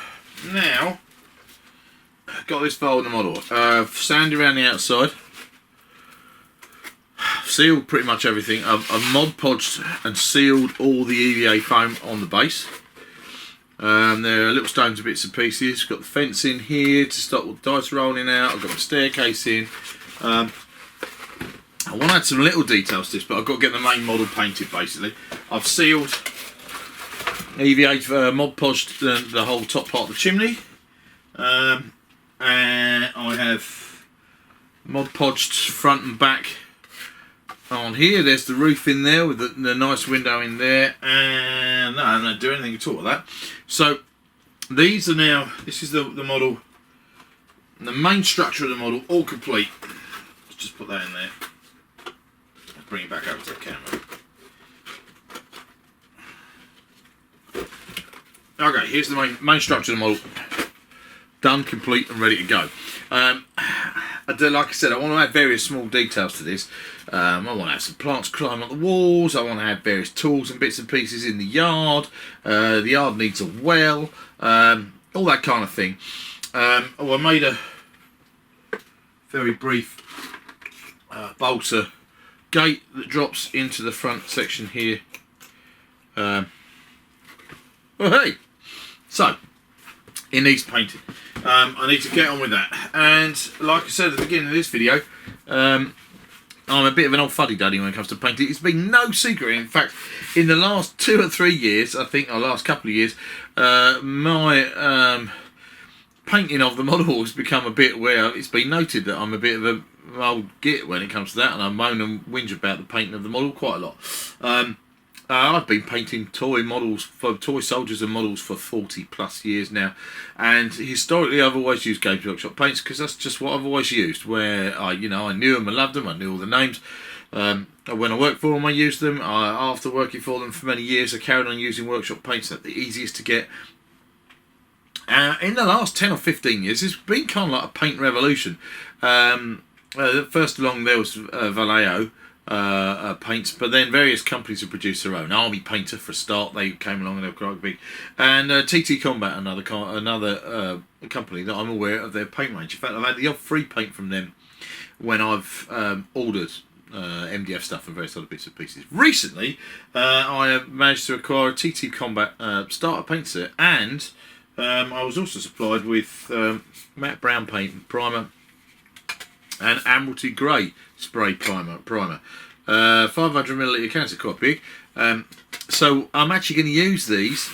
now got this fold in the model. Sanded around the outside, sealed pretty much everything. I've Mod Podged and sealed all the EVA foam on the base. There are little stones and bits and pieces. Got the fence in here to stop the dice rolling out. I've got my staircase in. I want to add some little details to this, but I've got to get the main model painted basically. I've sealed EVA Mod Podged the whole top part of the chimney, and I have Mod Podged front and back on here. There's the roof in there with the nice window in there, and no, I don't do anything at all with that. So these are now, this is the model, the main structure of the model, all complete. Let's just put that in there. Let's bring it back over to the camera. Okay, here's the main structure of the model. Done, complete, and ready to go. Like I said, I want to add various small details to this. I want to have some plants climb up the walls. I want to add various tools and bits and pieces in the yard. The yard needs a well. All that kind of thing. I made a very brief balsa gate that drops into the front section here. Oh, hey! So, it needs painting. I need to get on with that. And like I said at the beginning of this video, I'm a bit of an old fuddy-duddy when it comes to painting. It's been no secret. In fact, in the last 2 or 3 years, I think, or last couple of years, my painting of the model has become a bit where it's been noted that I'm a bit of an old git when it comes to that, and I moan and whinge about the painting of the model quite a lot. I've been painting toy models for toy soldiers and models for 40 plus years now, and historically I've always used Games Workshop paints because that's just what I've always used. Where I knew them, I loved them, I knew all the names. When I worked for them, I used them. After working for them for many years, I carried on using workshop paints. They're the easiest to get. In the last 10 or 15 years, it's been kind of like a paint revolution. First along there was Vallejo. Paints, but then various companies have produced their own. Army Painter for a start, they came along and they were quite big, and TT Combat, another company that I'm aware of their paint range. In fact, I've had the odd free paint from them when I've ordered MDF stuff and various other bits and pieces. Recently, I have managed to acquire a TT Combat starter paint set, and I was also supplied with matte brown paint primer and Admiralty Grey spray primer. 500ml cans are quite big. So I'm actually going to use these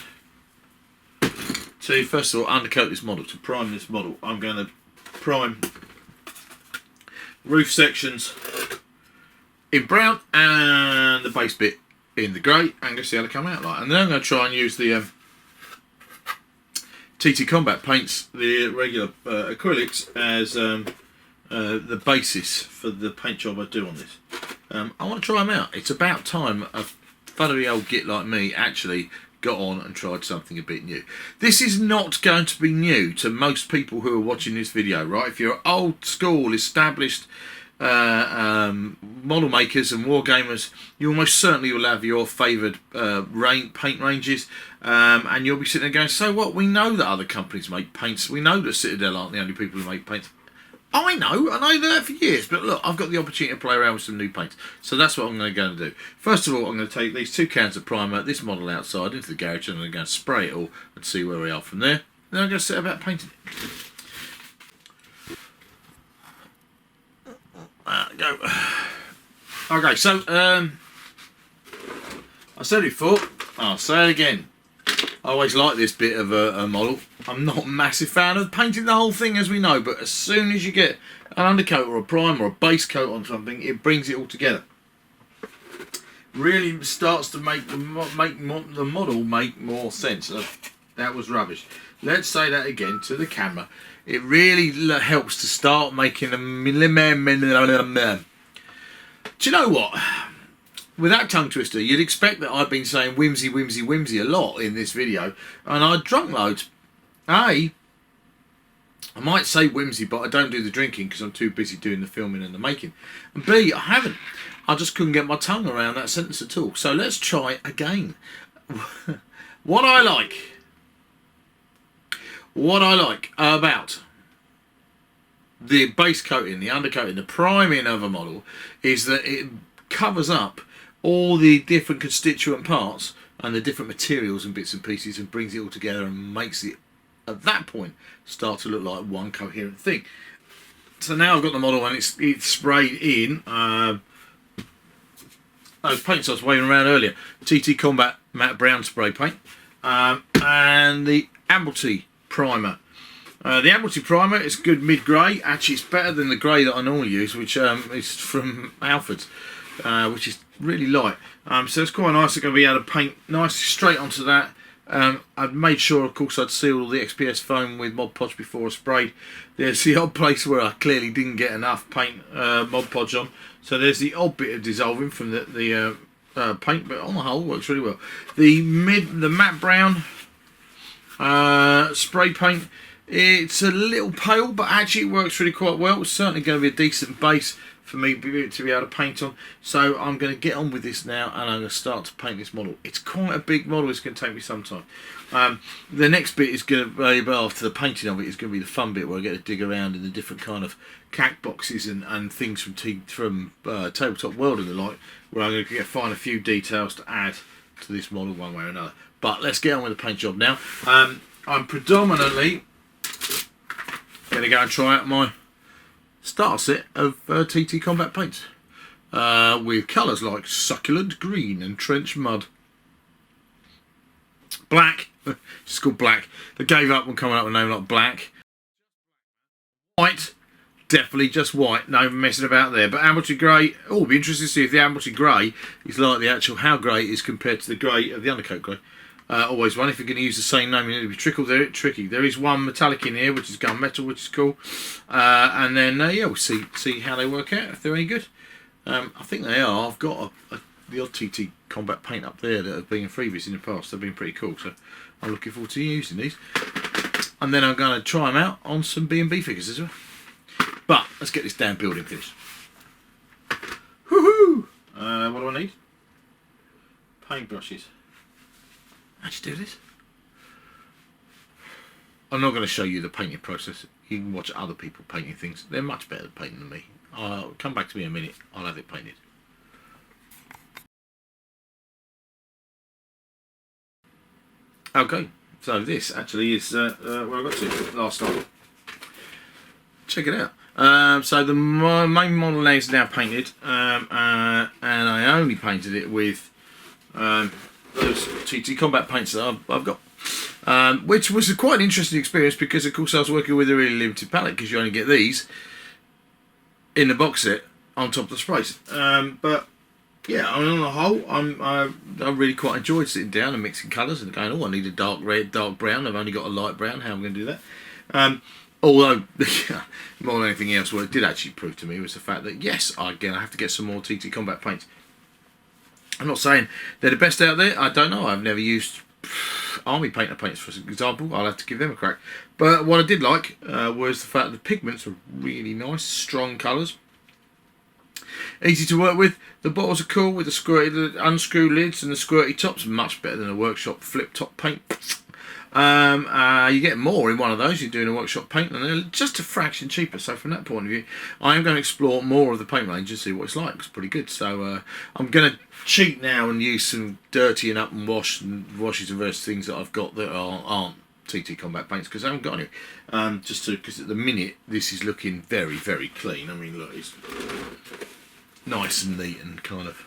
to first of all undercoat this model, to prime this model. I'm going to prime roof sections in brown and the base bit in the grey, and go see how they come out like. And then I'm going to try and use the TT Combat paints, the regular acrylics, as the basis for the paint job I do on this. I want to try them out. It's about time a funny old git like me actually got on and tried something a bit new. This is not going to be new to most people who are watching this video, right? If you're old school, established model makers and wargamers, you almost certainly will have your favoured paint ranges, and you'll be sitting there going, so what? We know that other companies make paints. We know that Citadel aren't the only people who make paints. I know that for years, but look, I've got the opportunity to play around with some new paints, so that's what I'm going to go and do. First of all, I'm going to take these 2 cans of primer, this model outside, into the garage, and I'm going to spray it all and see where we are from there. Then I'm going to set about painting it. Go. Okay, so I said it before, I'll say it again. I always like this bit of a model. I'm not a massive fan of painting the whole thing, as we know, but as soon as you get an undercoat or a primer or a base coat on something, it brings it all together. Really starts to make the model make more sense. That was rubbish. Let's say that again to the camera. It really helps to start making a... Do you know what? With that tongue twister, you'd expect that I've been saying whimsy, whimsy, whimsy a lot in this video, and I drunk loads. I might say whimsy, but I don't do the drinking because I'm too busy doing the filming and the making. And B, I haven't. I just couldn't get my tongue around that sentence at all. So let's try again. What I like about the base coating, the undercoating, the priming of a model is that it covers up all the different constituent parts and the different materials and bits and pieces and brings it all together and makes it, at that point, start to look like one coherent thing. So now I've got the model and it's sprayed in those paints I was waving around earlier. TT Combat Matte Brown spray paint and the Amblety primer. The Amblety primer is good mid-grey. Actually, it's better than the grey that I normally use, which is from Alfred's, which is really light. So it's quite nice. I'm going to be able to paint nicely straight onto that. I've made sure, of course, I'd sealed all the XPS foam with Mod Podge before I sprayed. There's the odd place where I clearly didn't get enough paint Mod Podge on. So there's the odd bit of dissolving from the paint, but on the whole, works really well. The matte brown spray paint, it's a little pale, but actually it works really quite well. It's certainly going to be a decent base for me to be able to paint on. So I'm going to get on with this now and I'm going to start to paint this model. It's quite a big model, it's going to take me some time. The next bit is going to be, after the painting of it, is going to be the fun bit where I get to dig around in the different kind of cack boxes and things from Tabletop World and the like, where I'm going to find a few details to add to this model one way or another. But let's get on with the paint job now. I'm predominantly going to go and try out my starter set of TT Combat paints with colours like succulent green and trench mud. Black, it's called black. They gave up on coming up with a name like black. White, definitely just white, no messing about there. But Amblety grey, oh, it'll be interesting to see if the Amblety grey is like the actual how grey is compared to the grey of the undercoat grey. Always one. If you're going to use the same name, you need to be tricky. There is one metallic in here, which is gunmetal, which is cool. And then yeah, we'll see how they work out, if they're any good. I think they are. I've got the odd TT Combat paint up there that have been in freebies in the past. They've been pretty cool, so I'm looking forward to using these. And then I'm going to try them out on some B&B figures as well. But let's get this damn building finished. Woohoo! What do I need? Paintbrushes. How'd you do this? I'm not going to show you the painting process. You can watch other people painting things. They're much better at painting than me. Come back to me in a minute. I'll have it painted. Okay, so this actually is where I got to last time. Check it out. So the main model is now painted, and I only painted it with those TT Combat paints that I've got, which was quite an interesting experience because, of course, I was working with a really limited palette because you only get these in the box set on top of the sprays. But yeah, on the whole, I really quite enjoyed sitting down and mixing colours and going, oh, I need a dark red, dark brown. I've only got a light brown. How am I going to do that? Although, more than anything else, what it did actually prove to me was the fact that, yes, again, I have to get some more TT Combat paints. I'm not saying they're the best out there. I don't know. I've never used Army painter paints, for example. I'll have to give them a crack. But what I did like was the fact that the pigments were really nice, strong colours. Easy to work with. The bottles are cool with the unscrew lids and the squirty tops. Much better than a workshop flip top paint. You get more in one of those. You're doing a workshop paint, and they're just a fraction cheaper. So from that point of view, I am going to explore more of the paint range and see what it's like. It's pretty good. So I'm going to cheat now and use some dirtying up and washes and various things that I've got that aren't TT Combat paints, because I haven't got any. Because at the minute this is looking very, very clean. I mean, look, it's nice and neat and kind of.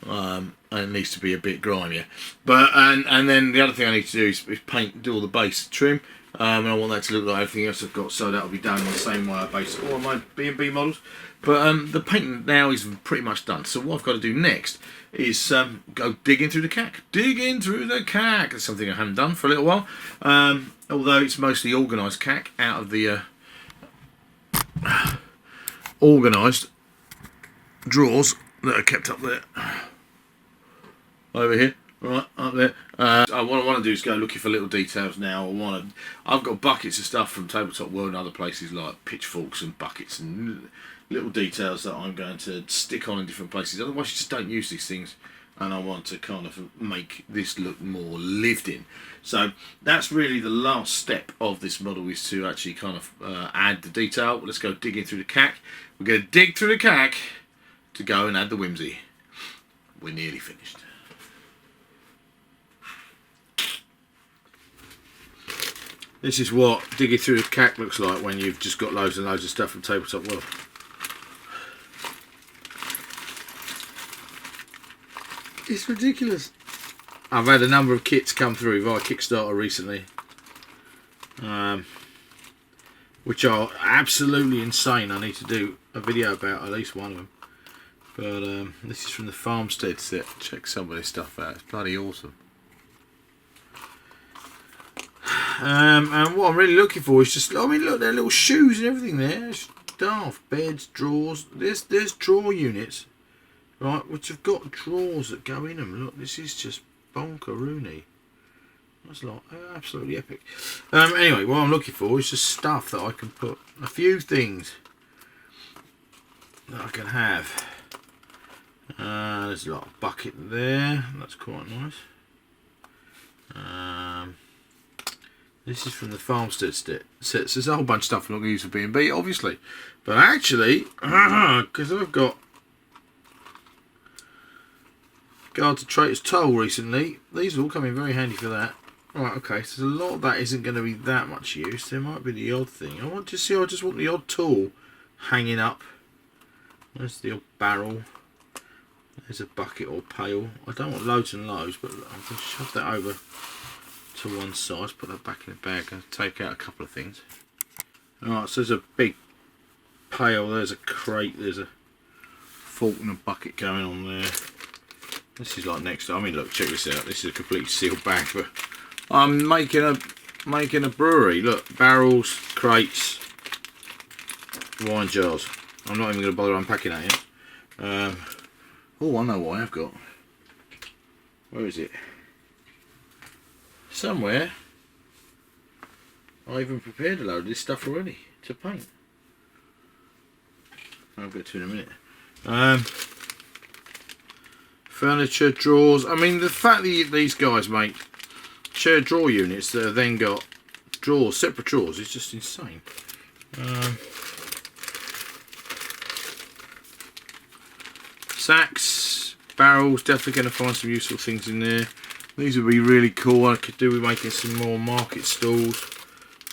And it needs to be a bit grimier, but and then the other thing I need to do is do all the base trim, and I want that to look like everything else I've got, so that'll be done the same way I base all of my B&B models. But the painting now is pretty much done, so what I've got to do next is go digging through the cack. That's something I haven't done for a little while, although it's mostly organised cack out of the organised drawers that are kept up there. Over here, right up there. What I want to do is go looking for little details now. I've got buckets of stuff from Tabletop World and other places, like pitchforks and buckets and little details that I'm going to stick on in different places. Otherwise, you just don't use these things, and I want to kind of make this look more lived in. So that's really the last step of this model, is to actually kind of add the detail. Let's go digging through the cack. We're going to dig through the cack to go and add the whimsy. We're nearly finished. This is what digging through the cack looks like when you've just got loads and loads of stuff from Tabletop World. It's ridiculous. I've had a number of kits come through via Kickstarter recently, which are absolutely insane. I need to do a video about at least one of them. But this is from the Farmstead set. Check some of this stuff out. It's bloody awesome. And what I'm really looking for is just, I mean, look, there are little shoes and everything there. Staff, beds, drawers. There's drawer units, right, which have got drawers that go in them. Look, this is just bonkeroony. That's like absolutely epic. Anyway, what I'm looking for is just stuff that I can put, a few things that I can have. There's a lot of bucket there. That's quite nice. This is from the Farmstead set. There's a whole bunch of stuff I'm not going to use for B&B, obviously. But actually, because I've got Guard to Traitor's Toll recently, these all come in very handy for that. Right, okay, so a lot of that isn't going to be that much use. There might be the odd thing. I just want the odd tool hanging up. There's the odd barrel. There's a bucket or pail. I don't want loads and loads, but I'm going to shove that over to one side, put that back in the bag and take out a couple of things. Alright, so there's a big pail, there's a crate, there's a fork and a bucket going on there. This is like next to, I mean, look, check this out. This is a completely sealed bag, but I'm making a brewery. Look, barrels, crates, wine jars. I'm not even going to bother unpacking that yet. Oh, I know what I have got. Where is it? Somewhere. I even prepared a load of this stuff already to paint. I'll get to in a minute. Furniture, drawers. I mean, the fact that these guys make chair drawer units that have then got drawers, separate drawers, is just insane. Sacks, barrels, definitely going to find some useful things in there. These would be really cool. I could do with making some more market stalls.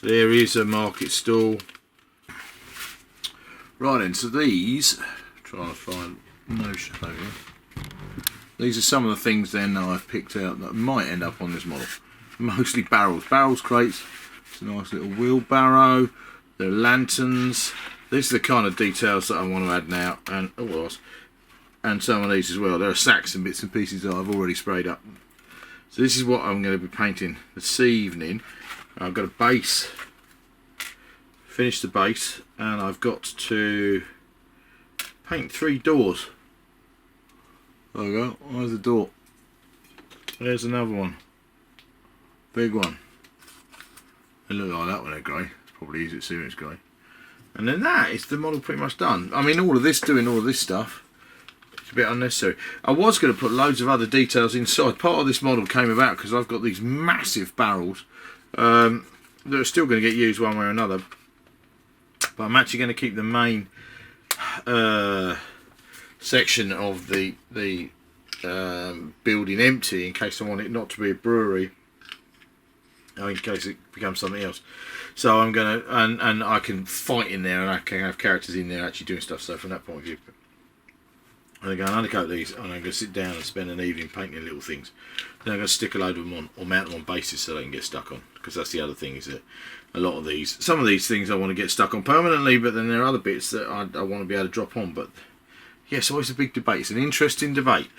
There is a market stall. Right then, so these, trying to find no shadow here. These are some of the things then that I've picked out that might end up on this model. Mostly barrels. Barrels, crates. It's a nice little wheelbarrow. There are lanterns. These are the kind of details that I want to add now. And and some of these as well. There are sacks and bits and pieces that I've already sprayed up. So this is what I'm going to be painting this evening. I've got a base. Finish the base. And I've got to paint 3 doors. There we go. There's the door. There's another one. Big one. They look like that one, they're grey. It's probably easier to see when it's grey. And then that is the model pretty much done. I mean, doing all of this stuff It's a bit unnecessary. I was going to put loads of other details inside. Part of this model came about because I've got these massive barrels that are still going to get used one way or another. But I'm actually going to keep the main section of the building empty in case I want it not to be a brewery, or in case it becomes something else. So I'm going to, and I can fight in there, and I can have characters in there actually doing stuff. So from that point of view, I'm going to go and undercoat these, and I'm going to sit down and spend an evening painting little things. Then I'm going to stick a load of them on, or mount them on bases so they can get stuck on. Because that's the other thing, is that a lot of these, some of these things I want to get stuck on permanently, but then there are other bits that I want to be able to drop on. But yeah, it's always a big debate. It's an interesting debate.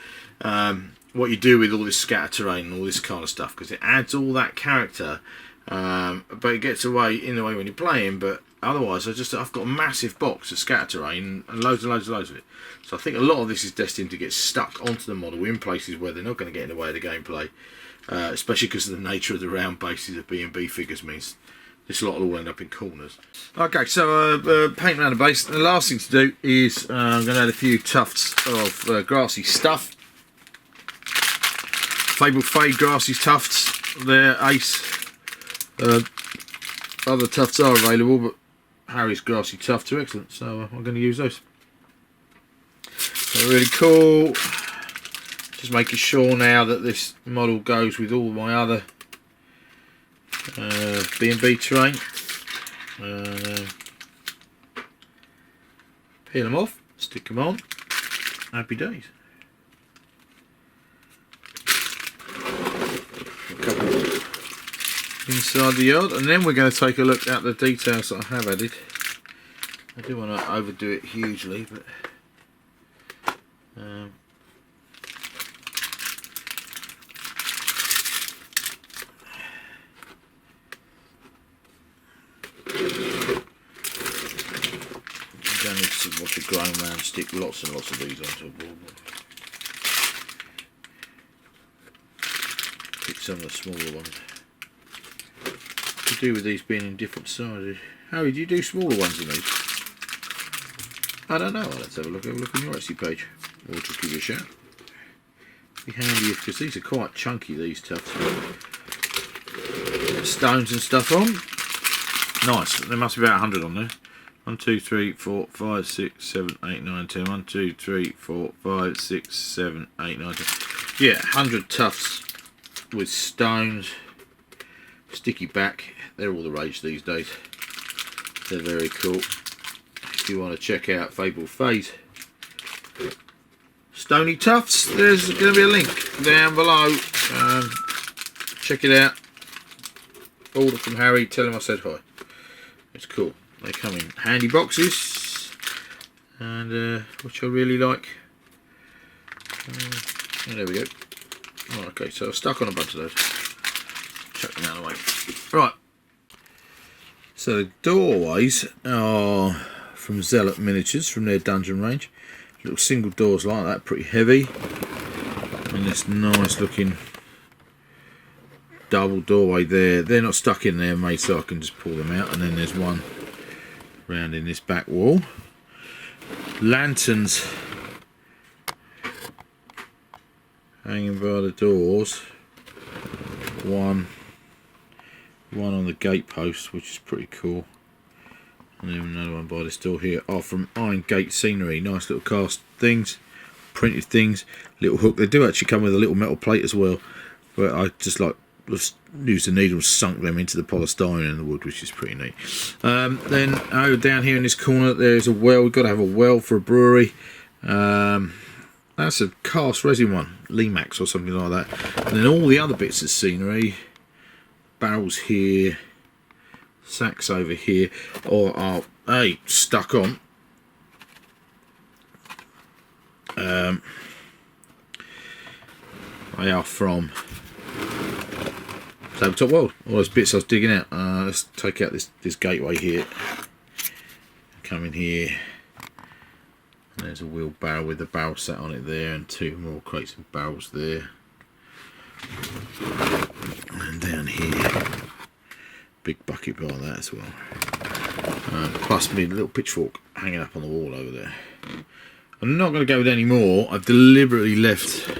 What you do with all this scatter terrain and all this kind of stuff, because it adds all that character, but it gets in the way when you're playing. But otherwise, I've got a massive box of scatter terrain and loads and loads and loads of it. So I think a lot of this is destined to get stuck onto the model in places where they're not going to get in the way of the gameplay, especially because of the nature of the round bases of B&B figures means this lot will all end up in corners. Okay, so paint around the base. The last thing to do is I'm going to add a few tufts of grassy stuff. Fabled Fey grassy tufts. They're ace. Other tufts are available, but Harry's grassy tufts are excellent, so I'm going to use those. They're really cool. Just making sure now that this model goes with all my other B&B terrain. Peel them off, stick them on. Happy days. A couple inside the yard, and then we're going to take a look at the details that I have added. I do want to overdo it hugely, but you don't need to watch a grown man stick lots and lots of these onto a board. Pick some of the smaller ones. To do with these being in different sizes. Harry, do you do smaller ones than these? I don't know. Let's have a look. Have a look on your Etsy page, or just give you a shout. Be handy because these are quite chunky. These tufts, stones and stuff on. Nice. There must be about 100 on there. 1, 2, 3, 4, 5, 6, 7, 8, 9, 10. 1, 2, 3, 4, 5, 6, 7, 8, 9, 10. Yeah, 100 tufts with stones, sticky back. They're all the rage these days. They're very cool. If you want to check out Fabled Fey's Stony Tufts, there's going to be a link down below. Check it out. Order from Harry, tell him I said hi. It's cool. They come in handy boxes, and which I really like. And there we go. Oh, okay, so I've stuck on a bunch of those. Chuck them out of the way. Right. So the doorways are from Zealot Miniatures, from their dungeon range. Little single doors like that, pretty heavy. And this nice looking double doorway there. They're not stuck in there, mate, so I can just pull them out. And then there's one round in this back wall. Lanterns hanging by the doors. One on the gate post, which is pretty cool. And then another one by this door here. Oh, from Iron Gate Scenery. Nice little cast things, printed things, little hook. They do actually come with a little metal plate as well, but I just used the needle and sunk them into the polystyrene and the wood, which is pretty neat. Then down here in this corner there's a well. We've got to have a well for a brewery. That's a cast resin one, Limax or something like that. And then all the other bits of scenery, barrels here, sacks over here, or are stuck on. They are from Tabletop World. All those bits I was digging out. Let's take out this gateway here. Come in here. And there's a wheelbarrow with a barrel set on it there, and 2 more crates of barrels there. And down here, big bucket by that as well. Plus me a little pitchfork hanging up on the wall over there. I'm not going to go with any more. I've deliberately left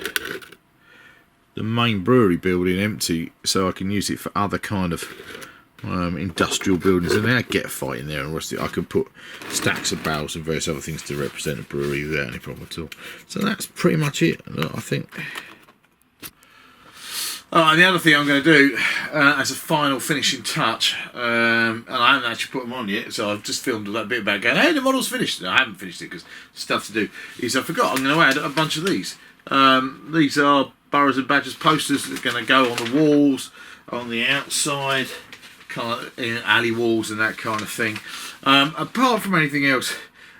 the main brewery building empty so I can use it for other kind of industrial buildings, and then I get a fight in there and rest it. I can put stacks of barrels and various other things to represent a brewery without any problem at all. So that's pretty much it, I think. The other thing I'm going to do as a final finishing touch, and I haven't actually put them on yet, so I've just filmed that bit about going, hey, the model's finished. No, I haven't finished it because stuff to do. Is I forgot I'm going to add a bunch of these. These are Burrows Badgers posters that are going to go on the walls, on the outside, kind of in alley walls and that kind of thing. Apart from anything else,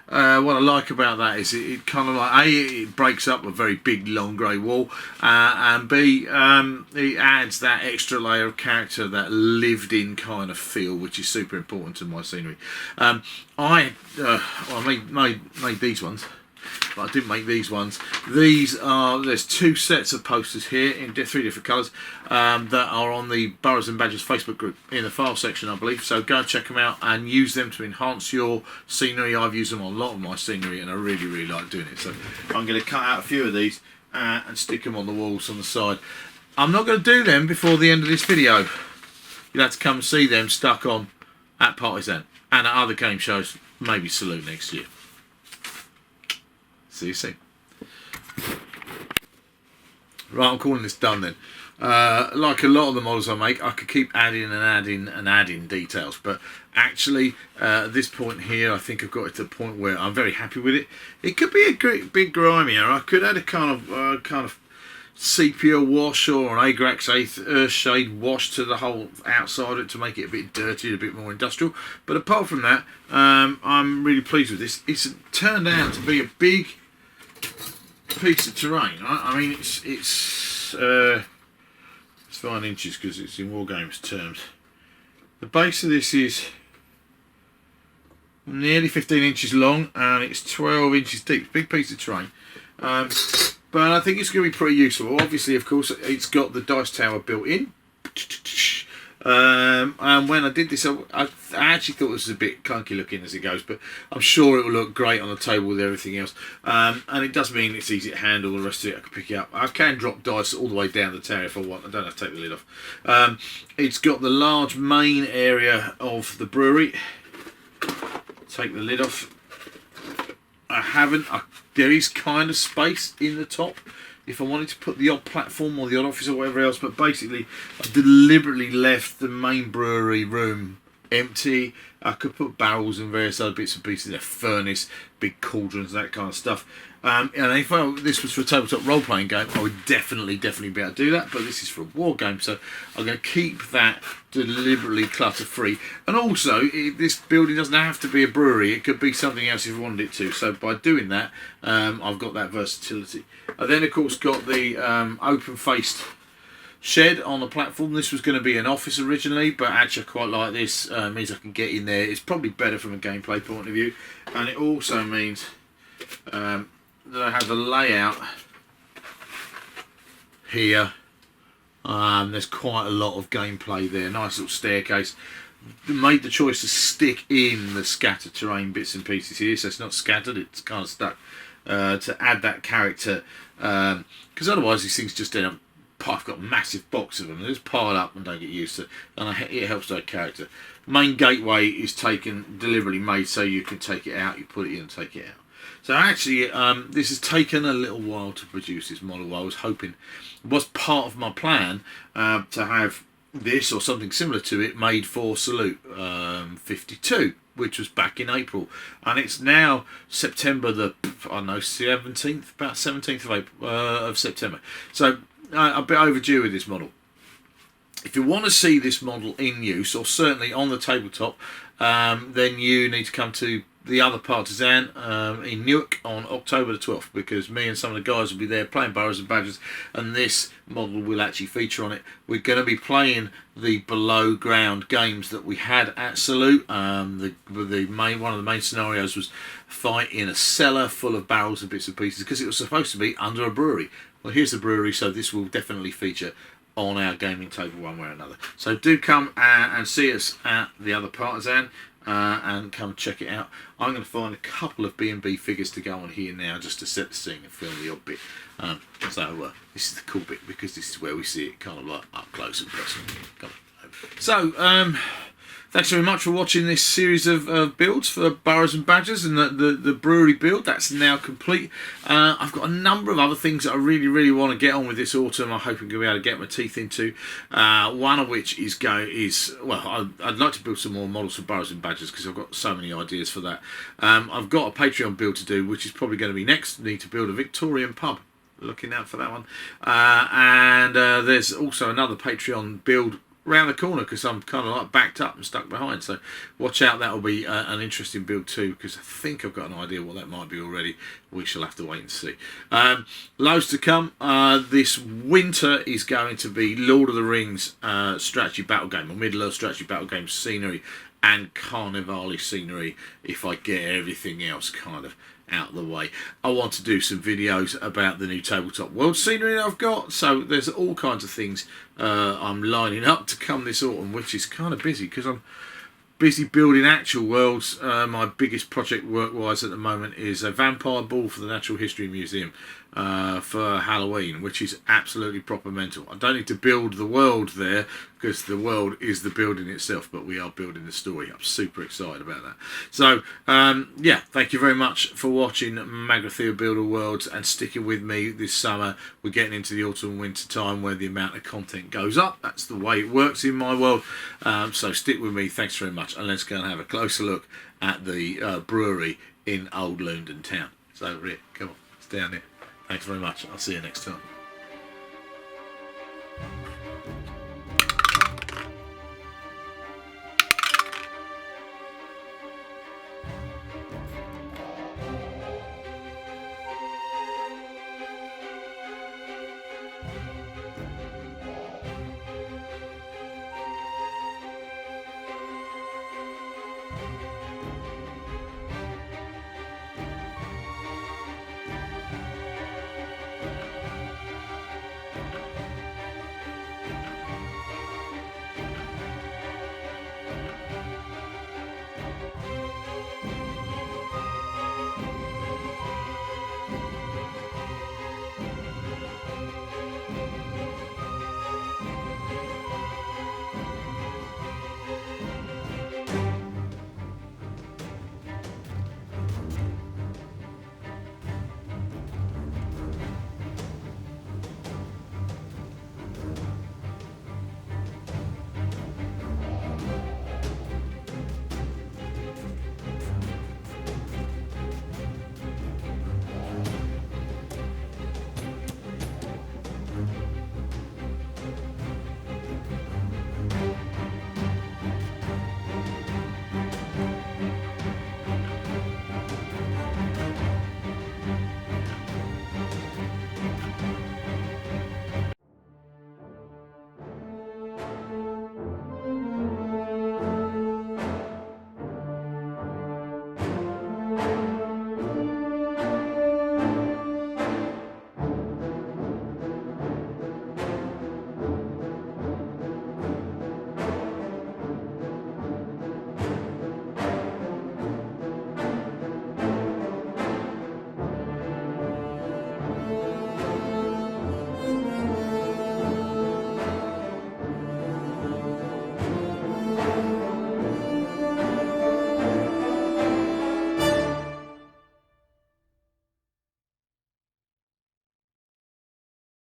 what I like about that is it kind of like, A, it breaks up a very big long grey wall, and B, it adds that extra layer of character, that lived in kind of feel, which is super important to my scenery. I made these ones, but I didn't make these ones. There's two sets of posters here in three different colours that are on the Burrows Badgers Facebook group in the file section, I believe. So go and check them out and use them to enhance your scenery. I've used them on a lot of my scenery and I really, really like doing it. So I'm going to cut out a few of these and stick them on the walls on the side. I'm not going to do them before the end of this video. You'll have to come and see them stuck on at Partisan and at other game shows, maybe Salute next year. See you soon. Right, I'm calling this done then. Like a lot of the models I make, I could keep adding and adding and adding details, but actually at this point here, I think I've got it to the point where I'm very happy with it. It could be a great big grimier. I could add a kind of sepia wash or an Agrax Earth Shade wash to the whole outside of it to make it a bit dirty, a bit more industrial. But apart from that, I'm really pleased with this. It's turned out to be a big piece of terrain, right? I mean, it's 5 inches because it's in Wargames terms. The base of this is nearly 15 inches long and it's 12 inches deep. Big piece of terrain. But I think it's going to be pretty useful. Obviously, of course, it's got the dice tower built in. And when I did this, I actually thought this was a bit clunky looking as it goes, but I'm sure it will look great on the table with everything else. And it does mean it's easy to handle. The rest of it I can pick it up. I can drop dice all the way down the tower if I want. I don't have to take the lid off. It's got the large main area of the brewery. Take the lid off. There is kind of space in the top if I wanted to put the odd platform or the odd office or whatever else, but basically I deliberately left the main brewery room empty. I could put barrels and various other bits and pieces there, furnace, big cauldrons, that kind of stuff. And if this was for a tabletop role-playing game, I would definitely be able to do that, but this is for a war game, so I'm going to keep that deliberately clutter-free. And also, this building doesn't have to be a brewery, it could be something else if I wanted it to, so by doing that, I've got that versatility. I then, of course, got the open-faced shed on the platform. This was going to be an office originally, but actually I quite like this. Means I can get in there. It's probably better from a gameplay point of view, and it also means that I have the layout here. There's quite a lot of gameplay there. Nice little staircase. Made the choice to stick in the scattered terrain bits and pieces here, so it's not scattered, it's kind of stuck, to add that character, because otherwise these things just end up, I've got a massive box of them, they just pile up and don't get used to, and it helps that character. Main gateway is deliberately made so you can take it out, you put it in and take it out. So actually, this has taken a little while to produce this model. I was hoping, it was part of my plan to have this or something similar to it made for Salute 52, which was back in April, and it's now September the 17th, about 17th of April of September. So a bit overdue with this model. If you want to see this model in use, or certainly on the tabletop, then you need to come to the other Partisan in Newark on October the 12th, because me and some of the guys will be there playing Burrows Badgers, and this model will actually feature on it. We're going to be playing the below ground games that we had at Salute. One of the main scenarios was a fight in a cellar full of barrels and bits and pieces, because it was supposed to be under a brewery. Well, here's the brewery, so this will definitely feature on our gaming table one way or another. So do come and see us at the other Partisan. and come check it out. I'm going to find a couple of B&B figures to go on here now just to set the scene and film the odd bit. This is the cool bit because this is where we see it kind of like up close and personal. So, thanks very much for watching this series of builds for Burrows and Badgers and the brewery build. That's now complete. I've got a number of other things that I really want to get on with this autumn. I'm hoping to be able to get my teeth into. One of which I'd like to build some more models for Burrows and Badgers because I've got so many ideas for that. I've got a Patreon build to do, which is probably going to be next. Need to build a Victorian pub. Looking out for that one. And there's also another Patreon build around the corner because I'm kind of like backed up and stuck behind, so watch out. That'll be an interesting build too because I think I've got an idea what that might be already. We shall have to wait and see. Loads to come. This winter is going to be Lord of the Rings strategy battle game or Middle-earth strategy battle game scenery and Carnivale scenery if I get everything else kind of out of the way. I want to do some videos about the new tabletop world scenery that I've got, so there's all kinds of things I'm lining up to come this autumn, which is kind of busy because I'm busy building actual worlds. My biggest project work-wise at the moment is a vampire ball for the Natural History Museum for Halloween, which is absolutely proper mental. I don't need to build the world there because the world is the building itself, but we are building the story. I'm super excited about that. So yeah, thank you very much for watching Magrathea Builder Worlds and sticking with me this summer. We're getting into the autumn and winter time where the amount of content goes up. That's the way it works in my world. So stick with me. Thanks very much, and let's go and have a closer look at the brewery in Old Loundon Town. So Rick, come on, it's down there. Thanks very much. I'll see you next time.